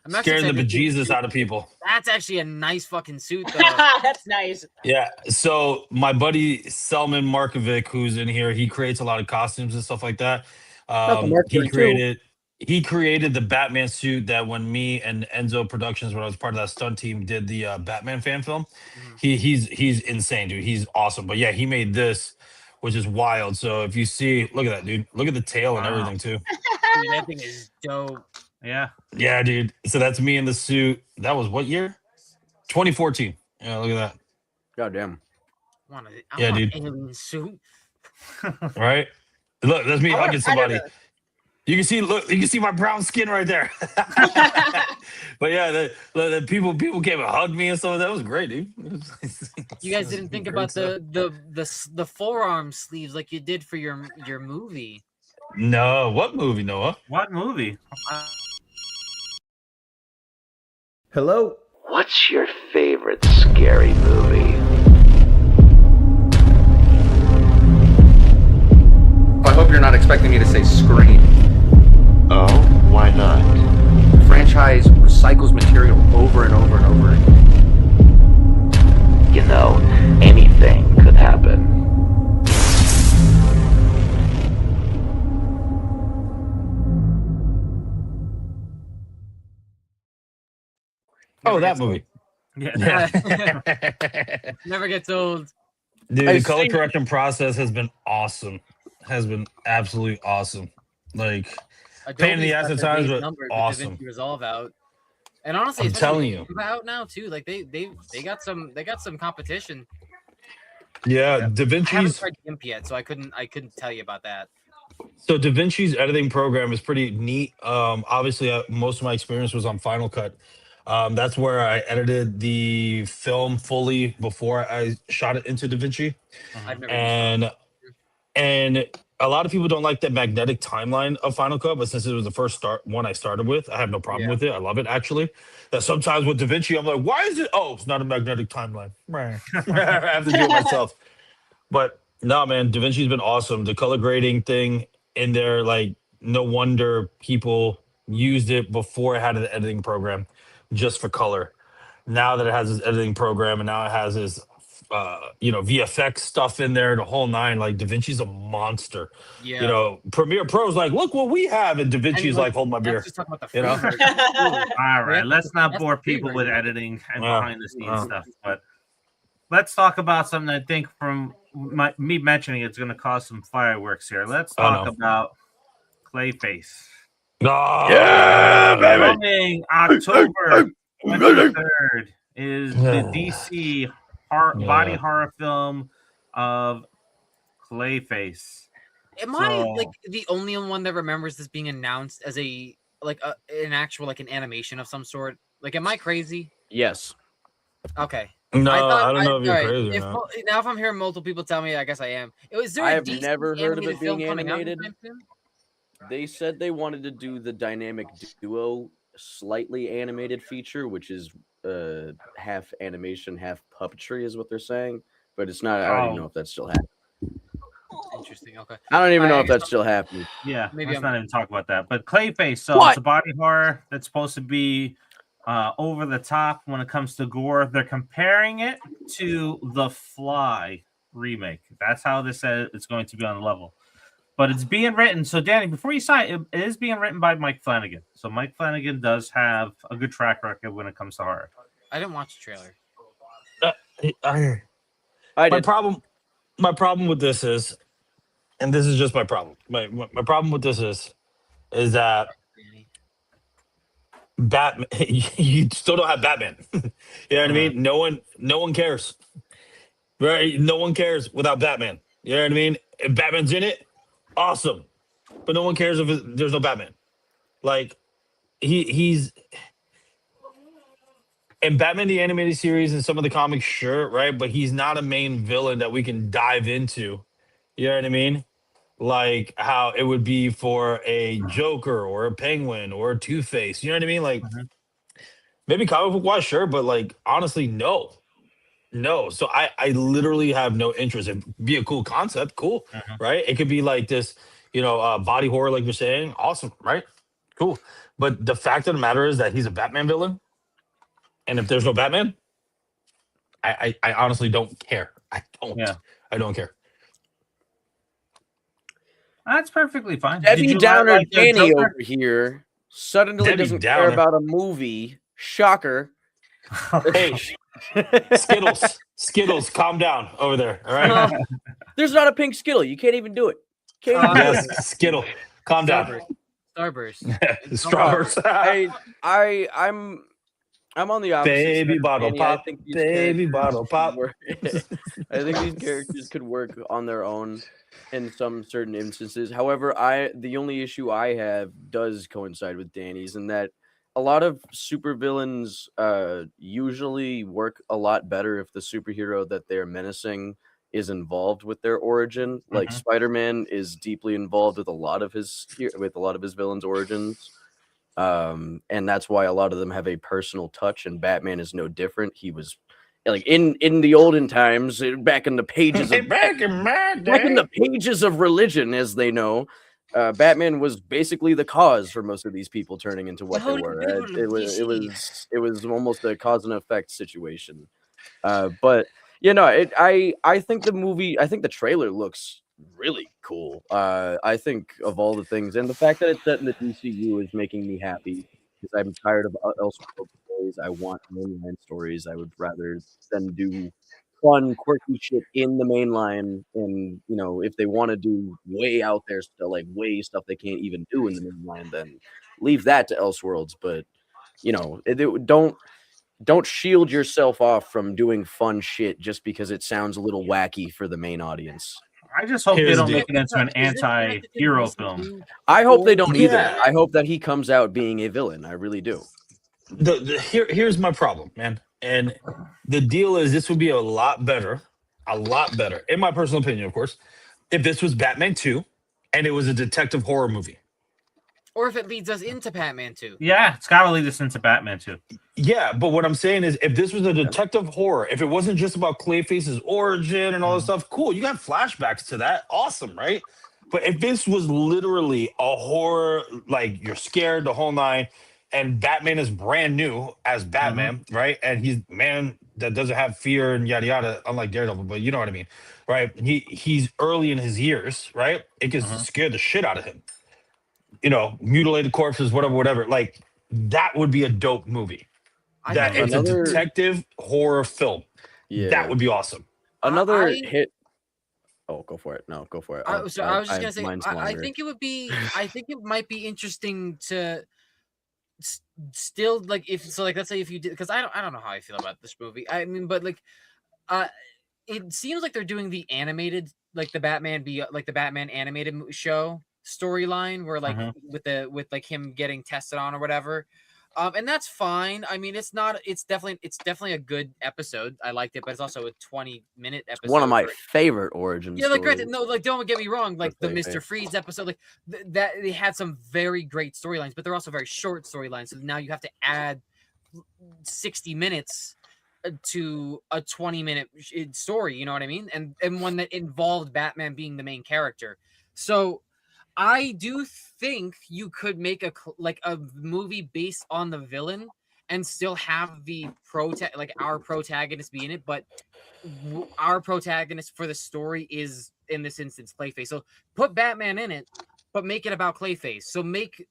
I'm actually scaring the saying bejesus out of people. That's actually a nice fucking suit, though. That's nice. Yeah. So my buddy Selman Markovic, who's in here, he creates a lot of costumes and stuff like that. He created the Batman suit that when me and Enzo Productions, when I was part of that stunt team, did the Batman fan film. He's insane, dude. He's awesome. But yeah, he made this, which is wild. So if you see, look at that, dude. Look at the tail and everything too. Dude, that thing is dope. Yeah. Yeah, dude. So that's me in the suit. That was what year? 2014. Yeah, look at that. Goddamn. I want Yeah, an dude. alien suit. Right? Look, that's me I want a hugging somebody. predator. You can see, look, you can see my brown skin right there. But yeah, the people came and hugged me and stuff. That was great, dude. You guys didn't think about the forearm sleeves like you did for your movie. No, what movie, Noah? What movie? Hello? What's your favorite scary movie? I hope you're not expecting me to say Scream. Oh, Why not? The franchise recycles material over and over and over again. You know, anything could happen. Oh, Never that gets old. movie. Yeah. Never gets old. Dude, I the color think- correction process has been awesome. Has been absolutely awesome. Like, Pain in the Adobe's ass got at their times, days but numbered with awesome. DaVinci Resolve out. And honestly, I'm especially telling with Canva out now too. Like they got some competition. yeah, Yeah. Da I haven't Vinci's. tried GIMP yet, so I couldn't tell you about that. So Da Vinci's editing program is pretty neat. Obviously, most of my experience was on Final Cut. That's where I edited the film fully before I shot it into Da Vinci. I've never used it. And a lot of people don't like the magnetic timeline of Final Cut, but since it was the first one I started with, I have no problem Yeah. with it. I love it actually. That sometimes with Da Vinci, I'm like, why is it? Oh, it's not a magnetic timeline. I have to do it myself. But no, man, Da Vinci's been awesome. The color grading thing in there, like, no wonder people used it before it had an editing program just for color. Now that it has this editing program and now it has this, VFX stuff in there, the whole nine, like Da Vinci's a monster. Yeah. You know, Premiere Pro's like, look what we have, and Da Vinci's like, hold my beer. Let's just talk about the You know? free version, too. All right, let's not That's bore the free people with version. editing and Yeah. behind the scenes Yeah. stuff. But let's talk about something I think from me mentioning it's going to cause some fireworks here. Let's Oh, talk no. about Clayface. Oh, Yeah, baby. Coming October 23rd is the DC body Yeah. horror film of Clayface. Am I So- like the only one that remembers this being announced as an actual like an animation of some sort? Like, am I crazy? Yes. Okay. No, thought- I don't know if you're alright, crazy or if, not. now, if I'm hearing multiple people tell me, I guess I am. Is there I a have DC never heard of it animated film being coming out animated. anytime soon? They said they wanted to do the dynamic duo slightly animated feature, which is half animation, half puppetry, is what they're saying. But it's not. I don't even know if that's still happening. Interesting. Okay. I don't even I know if guess that's still happening. Yeah, Maybe let's I'm- not even talk about that. But Clayface, so What? it's a body horror that's supposed to be over the top when it comes to gore. They're comparing it to the Fly remake. That's how they said it's going to be on the level. But it's being written. So, Danny, before you sign, it is being written by Mike Flanagan. So Mike Flanagan does have a good track record when it comes to horror. I didn't watch the trailer. I My did. problem with this is, and this is just my problem. My problem with this is that Danny. Batman, you still don't have Batman. You know what I mean? No one cares. Right? No one cares without Batman. You know what I mean? If Batman's in it, awesome. But no one cares if there's no Batman. Like, he's in Batman the animated series and some of the comics, sure, right? But he's not a main villain that we can dive into. You know what I mean? Like how it would be for a Joker or a Penguin or a Two-Face. You know what I mean? Like, maybe comic book wise, sure, but like honestly, no. So I literally have no interest. It'd be a cool concept, cool, right? It could be like this, body horror, like you're saying, awesome, right? Cool. But the fact of the matter is that he's a Batman villain, and if there's no Batman, I honestly don't care. I don't care. That's perfectly fine. Debbie Did you Downer like the Danny Joker? over here suddenly Debbie doesn't Downer. care about a movie. Shocker. Hey, Skittles, calm down over there. All right. There's not a pink Skittle. You can't even do it. Can't even do it. Yes, Skittle, calm down. Starburst. Strawberries. I'm on the opposite Baby side of bottle Danny. pop, I think these baby characters bottle could pop. work- I think these characters could work on their own in some certain instances. However, the only issue I have does coincide with Danny's in that a lot of supervillains usually work a lot better if the superhero that they're menacing is involved with their origin. Like Spider-Man is deeply involved with a lot of his villains' origins. And that's why a lot of them have a personal touch, and Batman is no different. He was like in the olden times, back in the pages of Back in my back in day. the pages of religion, as they know, Batman was basically the cause for most of these people turning into what they Holy were. Bible It of was it DC. was it was almost a cause and effect situation. But you know, I think the trailer looks really cool. I think of all the things, and the fact that it's set in the DCU is making me happy because I'm tired of Elseworld stories. I want mainline stories. I would rather them do fun, quirky shit in the mainline, and you know, if they want to do way out there stuff, like way stuff they can't even do in the mainline, then leave that to Elseworlds. But you know, don't shield yourself off from doing fun shit just because it sounds a little wacky for the main audience. I just hope they Here's the don't deal. make it into an Is this connected to the anti-hero DCU? film. I hope they don't either. Yeah. I hope that he comes out being a villain. I really do. Here's my problem, man. And the deal is this would be a lot better, in my personal opinion, of course, if this was Batman 2 and it was a detective horror movie. Or if it leads us into Batman 2. Yeah, it's got to lead us into Batman too. Yeah, but what I'm saying is if this was a detective horror, if it wasn't just about Clayface's origin and all this stuff, cool. You got flashbacks to that. Awesome, right? But if this was literally a horror, like you're scared the whole nine, and Batman is brand new as Batman, right? And he's man that doesn't have fear and yada yada, unlike Daredevil, but you know what I mean, right? He's early in his years, right? It gets scared the shit out of him. You know, mutilated corpses, whatever. Like that would be a dope movie. I That think it's a detective horror film. Yeah. That would be awesome. Another I- hit. Oh, go for it. No, go for it. I was just gonna say, mine's I longer. think it would be, I think it might be interesting to still like if so like let's say if you did, because I don't know how I feel about this movie. I mean, but like, it seems like they're doing the animated like the Batman animated show storyline where like with like him getting tested on or whatever. And that's fine. I mean, it's definitely a good episode. I liked it, but it's also a 20-minute episode. One of my favorite origin Yeah, like stories. granted, no, like don't get me wrong, like the Okay, Mr. Freeze episode, like that they had some very great storylines, but they're also very short storylines. So now you have to add 60 minutes to a 20-minute story. You know what I mean? And one that involved Batman being the main character. So I do think you could make a movie based on the villain and still have the our protagonist be in it, but our protagonist for the story is in this instance Clayface. So put Batman in it, but make it about Clayface. So make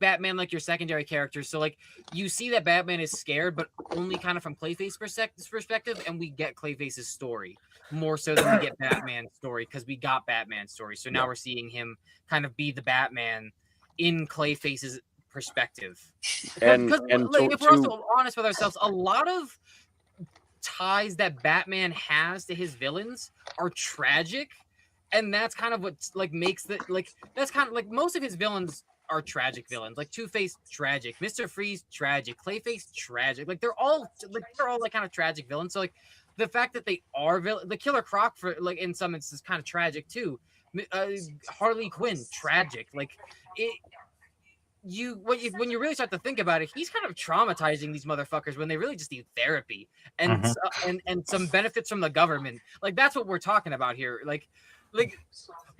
Batman like your secondary character. So like you see that Batman is scared, but only kind of from Clayface's perspective, and we get Clayface's story more so than we get Batman's story because we got Batman's story. So now we're seeing him kind of be the Batman in Clayface's perspective. And like, if we're also honest with ourselves, a lot of ties that Batman has to his villains are tragic, and that's kind of what like makes the that's kind of like most of his villains are tragic villains. Like Two-Face, tragic. Mr. Freeze, tragic. Clayface, tragic. Like they're all like kind of tragic villains. So like the fact that they are the Killer Croc for like in some instances kind of tragic too. Harley Quinn, tragic. Like it. When you really start to think about it, he's kind of traumatizing these motherfuckers when they really just need therapy and and some benefits from the government. Like that's what we're talking about here. Like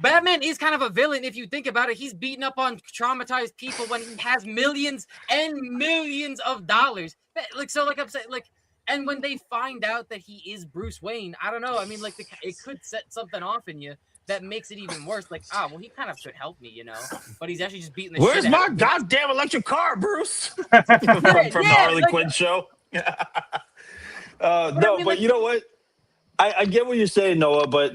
Batman is kind of a villain if you think about it. He's beating up on traumatized people when he has millions and millions of dollars. Like so, like I'm saying, like, and when they find out that he is Bruce Wayne, I don't know. I mean, like it could set something off in you that makes it even worse. Like, well, he kind of should help me, you know. But he's actually just beating the Where's shit my out of me. goddamn electric car, Bruce? from Yeah, the Harley like- Quinn show. No, I mean, but like- you know what? I get what you're saying, Noah. But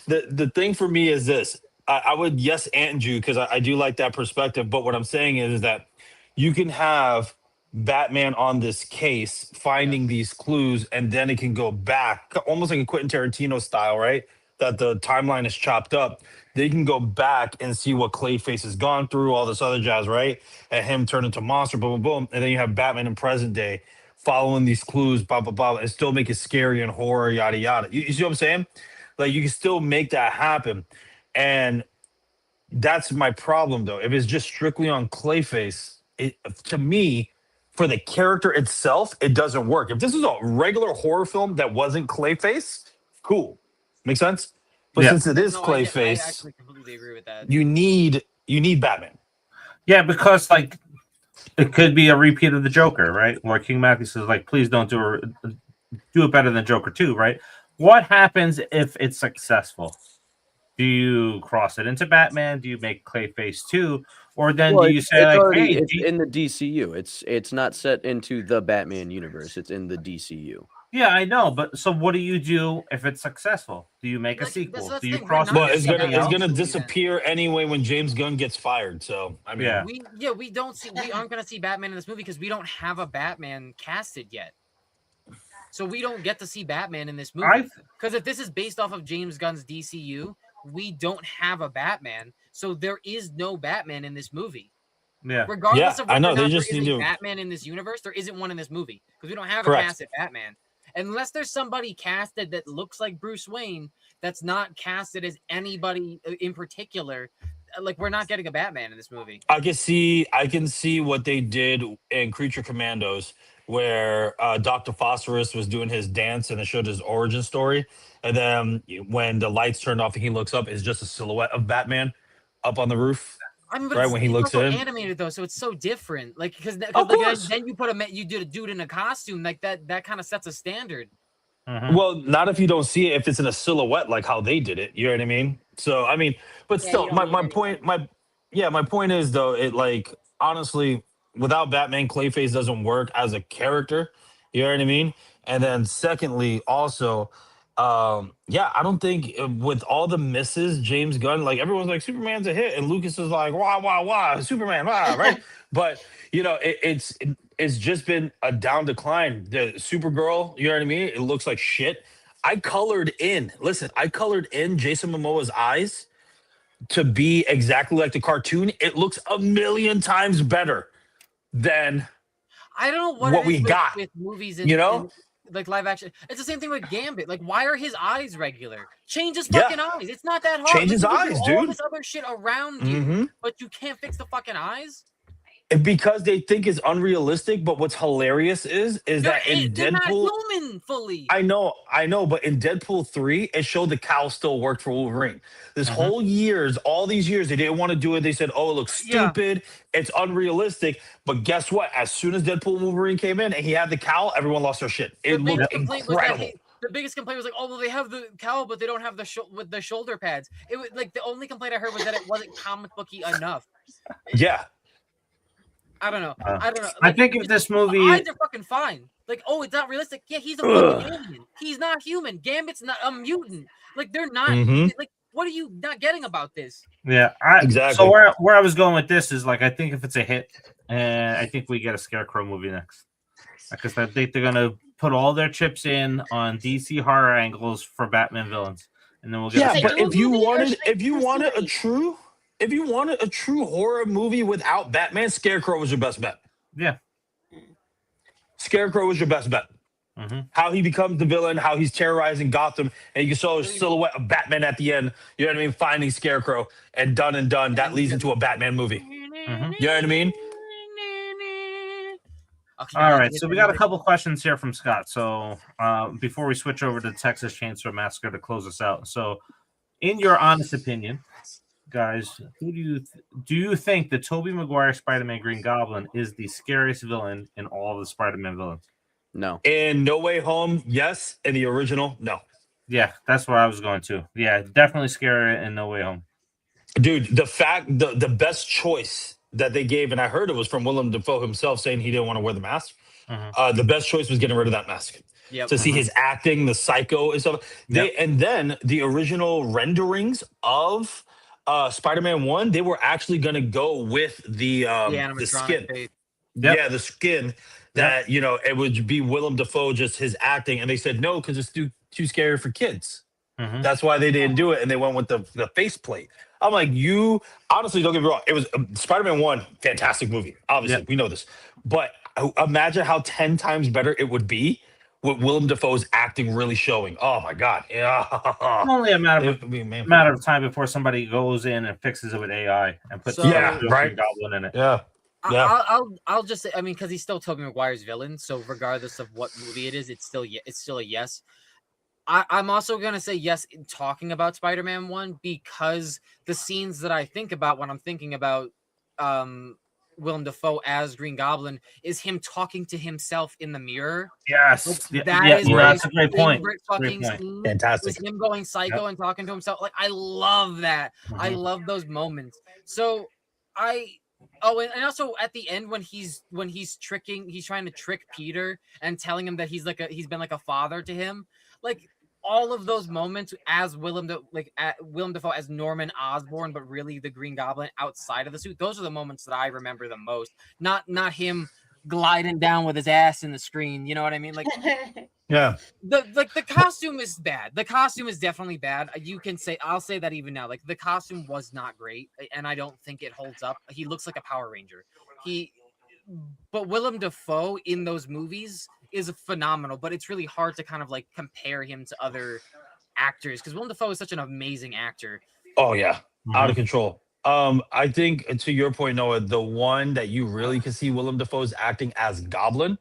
the thing for me is this: I would yes and you because I do like that perspective. But what I'm saying is that you can have Batman on this case finding these clues, and then it can go back, almost like a Quentin Tarantino style, right? That the timeline is chopped up. They can go back and see what Clayface has gone through, all this other jazz, right? And him turn into monster, boom, boom, boom. And then you have Batman in present day following these clues, blah, blah, blah, and still make it scary and horror, yada, yada. You see what I'm saying? Like, you can still make that happen. And that's my problem, though. If it's just strictly on Clayface, to me, for the character itself, it doesn't work. If this is a regular horror film that wasn't Clayface, cool. Make sense? But Yeah. since it is No, I Clayface, actually completely agree with that. you need Batman. Yeah, because like it could be a repeat of the Joker, right? Where King Matthew says, like, please don't do it better than Joker 2, right? What happens if it's successful? Do you cross it into Batman? Do you make Clayface 2? Or then Well, do you say, it's like, already hey, it's in the DCU. It's not set into the Batman universe. It's in the DCU. yeah, I know, but so what do you do if it's successful? Do you make a Like, sequel? that's Do the you thing, we're cross not it Well, gonna into see something it's else? gonna Batman. disappear anyway when James Gunn gets fired. So I mean, Yeah. We aren't gonna see Batman in this movie because we don't have a Batman casted yet. So we don't get to see Batman in this movie. Because if this is based off of James Gunn's DCU, we don't have a Batman. So there is no Batman in this movie. Yeah. Regardless of I whether know or they not there just is need a to. Batman in this universe, there isn't one in this movie. Because we don't have a Correct. casted Batman. Unless there's somebody casted that looks like Bruce Wayne that's not casted as anybody in particular, like we're not getting a Batman in this movie. I can see what they did in Creature Commandos, where Dr. Phosphorus was doing his dance and it showed his origin story. And then when the lights turned off and he looks up, it's just a silhouette of Batman up on the roof. I mean, but Right when he it's looks also in. animated though, so it's so different. Like because Of like, course. then you you did a dude in a costume like that kind of sets a standard. Mhm. Well, not if you don't see it, if it's in a silhouette like how they did it. You know what I mean? So I mean, but Yeah, still, you don't need my point, my point is though, it like honestly, without Batman, Clayface doesn't work as a character. You know what I mean? And then secondly, also, yeah, I don't think with all the misses, James Gunn, like everyone's like Superman's a hit, and Lucas is like wah Superman, right? But you know, it's just been a down decline. The Supergirl, you know what I mean? It looks like shit. I colored in Jason Momoa's eyes to be exactly like the cartoon. It looks a million times better than I don't know what what it is we got. with movies You know? in like live action. It's the same thing with Gambit. Like, why are his eyes regular? Change his Yeah. fucking eyes. It's not that hard. Change his Like, you can eyes, do all dude. this other shit around you, Mhm. but you can't fix the fucking eyes. Because they think it's unrealistic. But what's hilarious is that in They're not Deadpool, human fully. I know, but in Deadpool 3, it showed the cowl still worked for Wolverine. This whole years, all these years, they didn't want to do it. They said, oh, it looks Yeah. stupid. It's unrealistic. But guess what? As soon as Deadpool and Wolverine came in and he had the cowl, everyone lost their shit. It looked incredible. The biggest complaint was like, oh well, they have the cowl, but they don't have with the shoulder pads. It was like the only complaint I heard was that it wasn't comic booky enough. Yeah. I don't know. I don't know. I think if this movie, the eyes are fucking fine. Like, oh, it's not realistic. Yeah, he's a fucking alien. He's not human. Gambit's not a mutant. Like, they're not. Like, what are you not getting about this? yeah, Exactly. So where I was going with this is like I think if it's a hit, and I think we get a Scarecrow movie next, because I think they're gonna put all their chips in on DC horror angles for Batman villains, and then we'll get. Yeah, a but if you wanted a true horror movie without Batman, Scarecrow was your best bet. Yeah. Scarecrow was your best bet. How he becomes the villain, how he's terrorizing Gotham, and you saw a silhouette of Batman at the end. You know what I mean? Finding Scarecrow and done. That leads into a Batman movie. You know what I mean? Okay, All right, so we got a couple questions here from Scott. So before we switch over to Texas Chainsaw Massacre to close us out, so in your honest opinion, guys, who do you think the Tobey Maguire Spider-Man Green Goblin is the scariest villain in all of the Spider-Man villains? No. In No Way Home, yes. In the original, no. Yeah, that's where I was going to. Yeah, definitely scarier in No Way Home. Dude, the best choice that they gave, and I heard it was from Willem Dafoe himself saying he didn't want to wear the mask. The best choice was getting rid of that mask. Yep. To see his acting, the psycho and stuff. And then the original renderings of Spider-Man 1, they were actually going to go with the skin. Face. Yeah, the skin that, you know, it would be Willem Dafoe, just his acting. And they said no, because it's too scary for kids. That's why they didn't do it. And they went with the faceplate. I'm like, you honestly, don't get me wrong. It was Spider-Man 1, fantastic movie. Obviously, we know this. But imagine how 10 times better it would be with Willem Dafoe's acting really showing. Oh my God. Yeah. It's only a matter of time before somebody goes in and fixes it with AI and puts So- Green Goblin in it. Yeah. I'll just say, I mean, because he's still Tobey Maguire's villain, so regardless of what movie it is, it's still a yes. I'm also gonna say yes in talking about Spider-Man 1 because the scenes that I think about when I'm thinking about Willem Dafoe as Green Goblin is him talking to himself in the mirror. Yes. That is my That's a great point. favorite Great fucking point. scene. Fantastic. Is him going psycho and talking to himself. Like I love that. I love those moments. So and also at the end when he's trying to trick Peter and telling him that he's been like a father to him. Like all of those moments as Willem Dafoe as Norman Osborn, but really the Green Goblin outside of the suit. Those are the moments that I remember the most. Not him gliding down with his ass in the screen. You know what I mean? Like Yeah. the costume is bad. The costume is definitely bad. I'll say that even now. Like the costume was not great, and I don't think it holds up. He looks like a Power Ranger. But Willem Dafoe in those movies is phenomenal, but it's really hard to kind of like compare him to other actors because Willem Dafoe is such an amazing actor. Oh yeah, out of control. I think to your point, Noah, the one that you really could see Willem Dafoe's acting as Goblin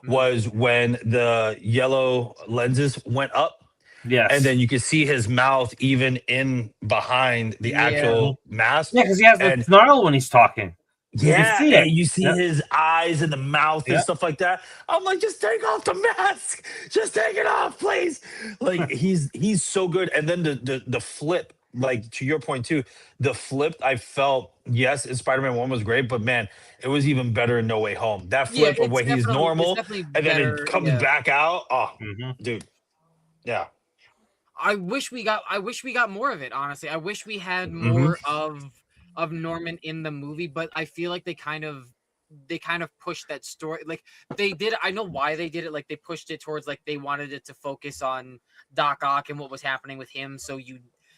was when the yellow lenses went up. Yes. And then you could see his mouth even in behind the actual mask. Yeah, because he has the snarl when he's talking. Yeah, you and you see his eyes and the mouth and stuff like that. I'm like, just take off the mask. Just take it off, please. Like he's so good. And then the flip, like to your point too, the flip I felt, yes, in Spider-Man 1 was great, but man, it was even better in No Way Home. That flip of when he's normal and then it comes back out. Oh, dude. Yeah. I wish we got more of it, honestly. I wish we had more of Norman in the movie, but I feel like they kind of pushed that story. Like they did. I know why they did it. Like they pushed it towards like they wanted it to focus on Doc Ock and what was happening with him.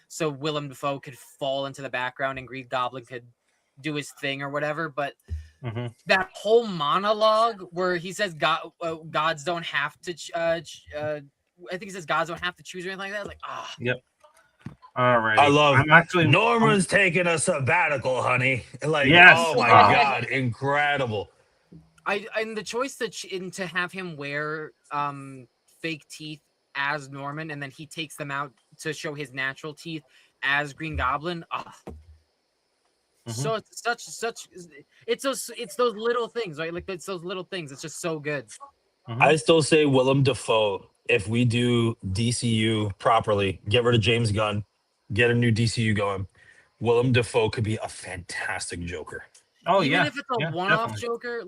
So Willem Dafoe could fall into the background and Green Goblin could do his thing or whatever. But that whole monologue where he says gods don't have to. I think he says gods don't have to choose or anything like that. Like Yep. All right. I love. Norman's taking a sabbatical, honey. Like, oh my god, incredible. And the choice to have him wear fake teeth as Norman, and then he takes them out to show his natural teeth as Green Goblin. So it's those little things, right? Like it's those little things. It's just so good. I still say Willem Dafoe. If we do DCU properly, get rid of James Gunn, get a new DCU going, Willem Dafoe could be a fantastic Joker. Oh Even yeah, if it's a one-off Joker,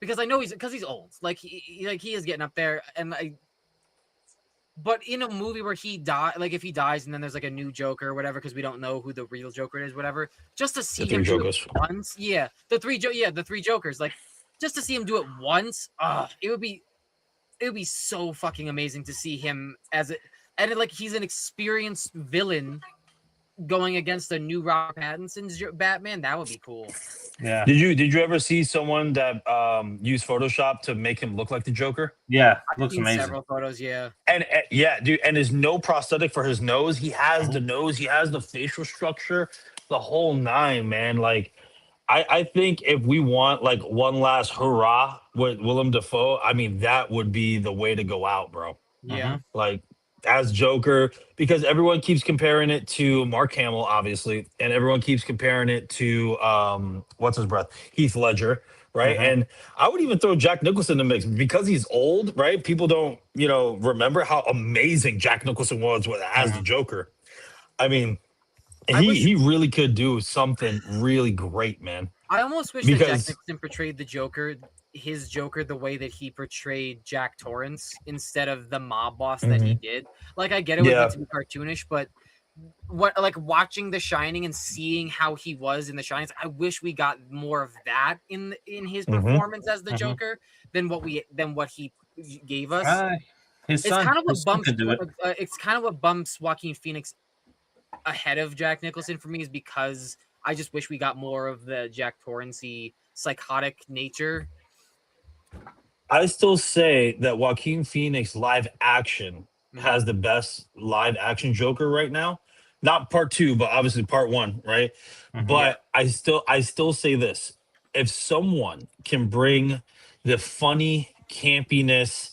because I know he's old, like he is getting up there, but in a movie where he died, like if he dies and then there's like a new Joker or whatever, because we don't know who the real Joker is, whatever, just to see him do it once, the three Jokers, like just to see him do it once, it would be so fucking amazing to see him like he's an experienced villain going against a new Robert Pattinson's Batman. That would be cool. Yeah. Did you ever see someone that used Photoshop to make him look like the Joker? Yeah, looks amazing. Several photos, yeah. And yeah, dude, and there's no prosthetic for his nose. He has the nose, he has the facial structure, the whole nine, man. Like I think if we want like one last hurrah with Willem Dafoe, I mean that would be the way to go out, bro. Yeah. Like as Joker, because everyone keeps comparing it to Mark Hamill, obviously, and everyone keeps comparing it to what's his breath, Heath Ledger, right? And I would even throw Jack Nicholson in the mix because he's old, right? People don't, remember how amazing Jack Nicholson was as the Joker. I mean, he really could do something really great, man. I almost wish that Jack Nicholson portrayed his Joker the way that he portrayed Jack Torrance instead of the mob boss that he did. Like I get it was meant to be cartoonish, but watching The Shining and seeing how he was in The Shining, I wish we got more of that in his performance as the Joker than what he gave us. It's kind of what bumps Joaquin Phoenix ahead of Jack Nicholson for me, is because I just wish we got more of the Jack Torrance-y psychotic nature. I still say that Joaquin Phoenix live action has the best live action Joker right now. Not part 2, but obviously part 1, right? But I still say this. If someone can bring the funny campiness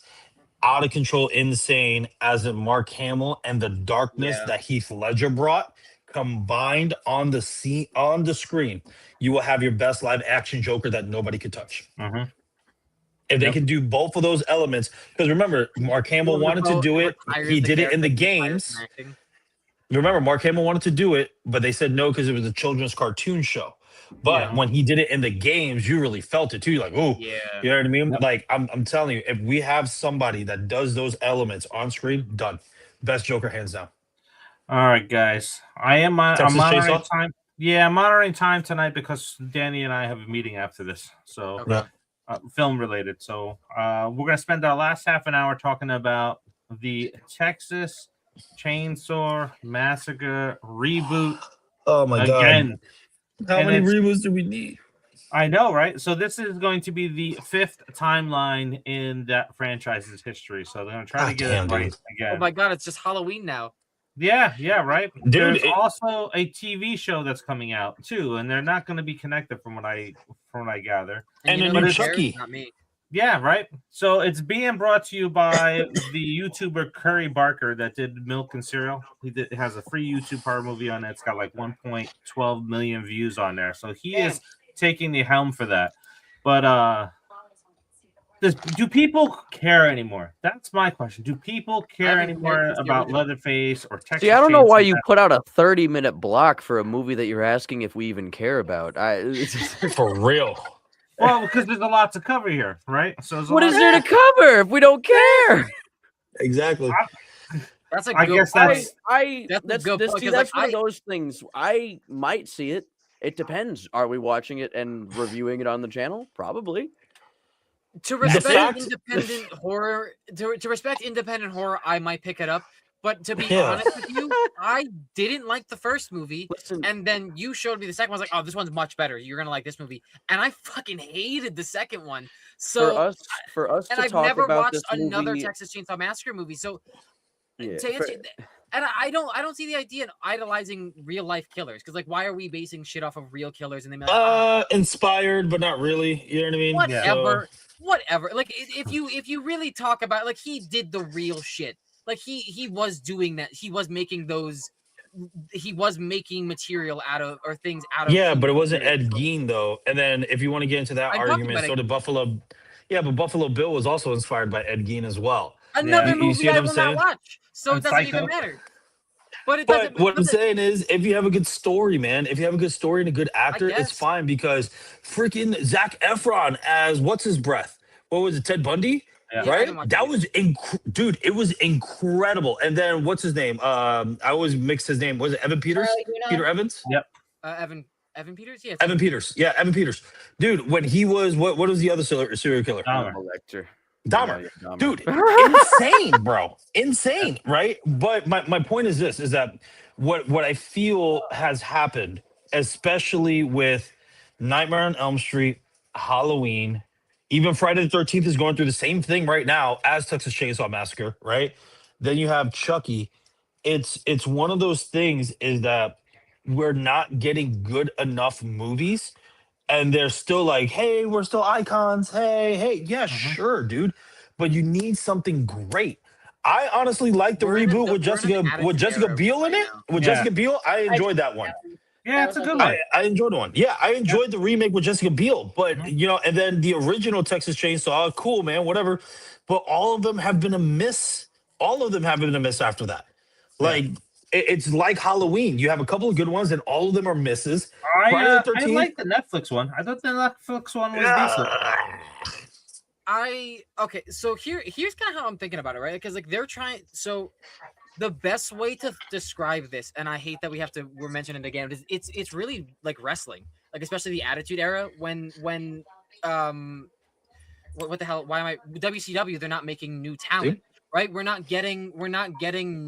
out of control, insane as in Mark Hamill and the darkness Yeah. that Heath Ledger brought combined on the screen, you will have your best live action Joker that nobody could touch. Mhm. If they Yep. can do both of those elements, because remember, Mark Hamill wanted to do it. He did it in the games. Remember, Mark Hamill wanted to do it, but they said no because it was a children's cartoon show. But Yeah. when he did it in the games, you really felt it too. You're like, oh, Yeah. you know what I mean? Yep. Like, I'm telling you, if we have somebody that does those elements on screen, done. Best Joker, hands down. All right, guys. I'm Texas monitoring Chainsaw? time. Yeah, I'm monitoring time tonight because Danny and I have a meeting after this. So Okay. film related. So we're gonna spend our last half an hour talking about the Texas Chainsaw Massacre reboot Oh my again. God. How And many it's- reboots do we need? I know, right? So this is going to be the 5th timeline in that franchise's history. So they're gonna try to God get damn, it right dude. again. Oh my god, it's just Halloween now. Yeah, right. Dude, There's it- also a TV show that's coming out too, and they're not going to be connected from what I gather. And you a know new who cares? Chucky. Not me. Yeah, right. So it's being brought to you by the YouTuber Curry Barker that did Milk and Cereal. Has a free YouTube horror movie on it. It's got like 1.12 million views on there. So he is taking the helm for that. But do people care anymore? That's my question. Do people care haven't cared anymore since the about original. Leatherface or Texas? See, I don't know why Chainsaw you put out a 30-minute block for a movie that you're asking if we even care about. For real. Well, because there's a lot to cover here, right? So there's a What lot is there to cover if we don't care? Exactly. That's a I good guess point. that's That's a good point, 'cause, that's like, one of those things. I might see it. It depends. Are we watching it and reviewing it on the channel? Probably. To The respect fact- independent horror, to respect independent horror, I might pick it up. But to be Yeah. honest with you, I didn't like the first movie, Listen, and then you showed me the second one. I was like, "Oh, this one's much better. You're gonna like this movie." And I fucking hated the second one. So, for us and to I've talk never about watched this another movie, Texas Chainsaw Massacre movie. So, yeah, to answer, and I don't see the idea in idolizing real life killers, because like, why are we basing shit off of real killers? And they like, Inspired, but not really. You know what I mean? whatever, whatever. Like, if you really talk about, like, he did the real shit. Like, he was doing that. He was making material out of, or things out of. Yeah, but it wasn't material. Ed Gein though. And then if you want to get into that I'm talking argument, about so Ed did Buffalo. Yeah, but Buffalo Bill was also inspired by Ed Gein as well. Another You see movie what I I'm will saying? not watch. So And it doesn't Psycho. even matter. But it doesn't. But what I'm but the- saying is, if you have a good story, man, if you have a good story and a good actor, it's guess. fine, because freaking Zac Efron as what's his breath? What was it? Ted Bundy? Yeah. Yeah, I Right? didn't watch That it. was dude, it was incredible. And then what's his name? I always mix his name. Was it Evan Peters? Peter Evans? Evan Peters. Yeah. Evan Peters. Yeah, Evan Peters. Dude, when he was what was the other serial killer? Dahmer. Lecter. Dahmer. Yeah, Dahmer. Dude, insane, bro. Insane, right? But my point is this, is that what I feel has happened, especially with Nightmare on Elm Street, Halloween, even Friday the 13th is going through the same thing right now as Texas Chainsaw Massacre, right? Then you have Chucky. It's one of those things, is that we're not getting good enough movies, and they're still like, hey, we're still icons. Hey, yeah, sure, dude. But you need something great. I honestly like the We're in a- reboot we're with in Jessica an attitude era Biel in right it. now. With Yeah. Jessica Biel, I enjoyed that one. Yeah, it's a good one. I enjoyed one. Yeah, I enjoyed the remake with Jessica Biel. But you know, and then the original Texas Chainsaw, cool, man, whatever. But all of them have been a miss. All of them have been a miss after that. Like it's like Halloween. You have a couple of good ones, and all of them are misses. Friday the I 13th. like the Netflix one. I thought the Netflix one was decent. Okay, so here's kind of how I'm thinking about it, right? Because like they're trying. So the best way to describe this, and I hate that we're mentioning it again, is it's really like wrestling, like especially the Attitude Era when what the hell? Why am I WCW? They're not making new talent, right? We're not getting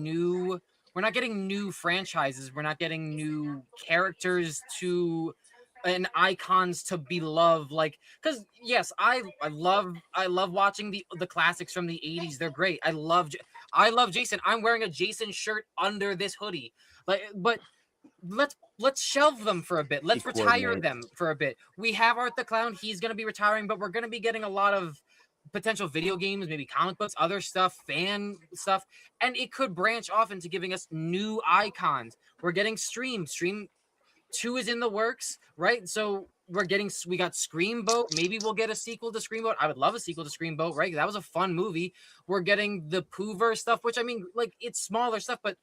new franchises. We're not getting new characters to and icons to be loved. Like, because yes, I love watching the classics from the 80s. They're great. I love Jason. I'm wearing a Jason shirt under this hoodie. Like, but let's shelve them for a bit. Let's retire them for a bit. We have Art the Clown. He's gonna be retiring, but we're gonna be getting a lot of potential video games, maybe comic books, other stuff, fan stuff, and it could branch off into giving us new icons. We're getting Stream 2 is in the works, right? So we got Screamboat. Maybe we'll get a sequel to Screamboat. I would love a sequel to Screamboat, right? That was a fun movie. We're getting the Poover stuff, which I mean, like, it's smaller stuff, but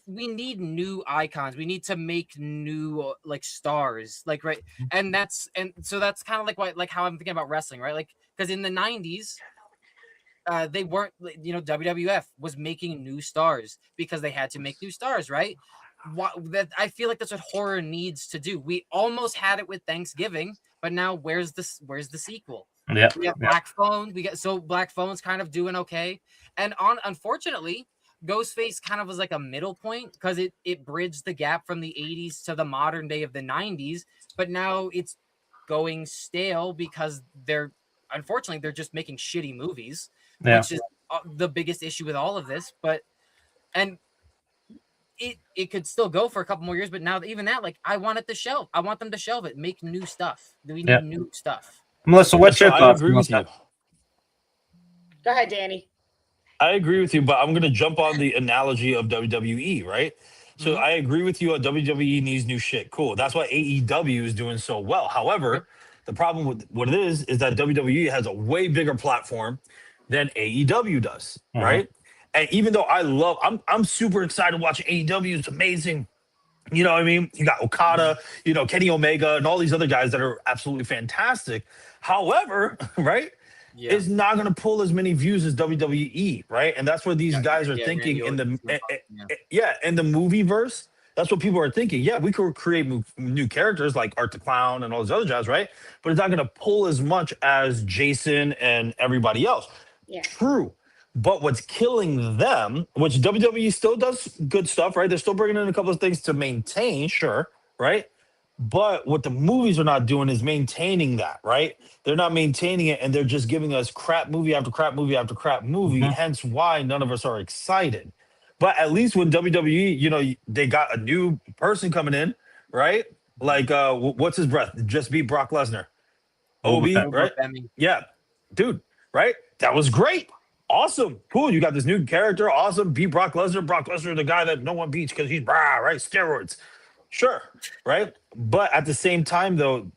we need new icons. We need to make new like stars, like, right. And so that's kind of like how I'm thinking about wrestling, right? Like, because in the 90s, they weren't, WWF was making new stars because they had to make new stars, right? I feel like that's what horror needs to do. We almost had it with Thanksgiving, but now where's the sequel? Yeah, we have Black Phone. Black Phone's kind of doing okay, and unfortunately, Ghostface kind of was like a middle point because it bridged the gap from the 80s to the modern day of the 90s, but now it's going stale because they're just making shitty movies, which is the biggest issue with all of this. And it could still go for a couple more years, but now even that, like, I want them to shelve it, make new stuff. We need new stuff. Melissa, what's your I thoughts? agree with you. Go ahead, Danny. I agree with you, but I'm going to jump on the analogy of WWE, right? So I agree with you. WWE needs new shit. Cool. That's why AEW is doing so well. However, the problem with what it is that WWE has a way bigger platform than AEW does, right? And even though I'm super excited watching AEW. It's amazing. You know what I mean? You got Okada, Kenny Omega, and all these other guys that are absolutely fantastic. However, right? Yeah. Is not going to pull as many views as WWE, right? And that's what these guys are thinking in the in the movie verse. That's what people are thinking. Yeah, we could create new characters like Art the Clown and all those other guys, right? But it's not going to pull as much as Jason and everybody else. Yeah. True. But what's killing them, which WWE still does good stuff, right? They're still bringing in a couple of things to maintain, sure, right? But what the movies are not doing is maintaining that, right? They're not maintaining it, and they're just giving us crap movie after crap movie after crap movie, hence why none of us are excited. But at least when WWE, they got a new person coming in, right? Like, what's his breath? Just beat Brock Lesnar. Obi, right? Yeah, dude, right? That was great. Awesome. Cool. You got this new character. Awesome. Beat Brock Lesnar. Brock Lesnar, the guy that no one beats because he's right? Steroids. Sure. Right. But at the same time, though,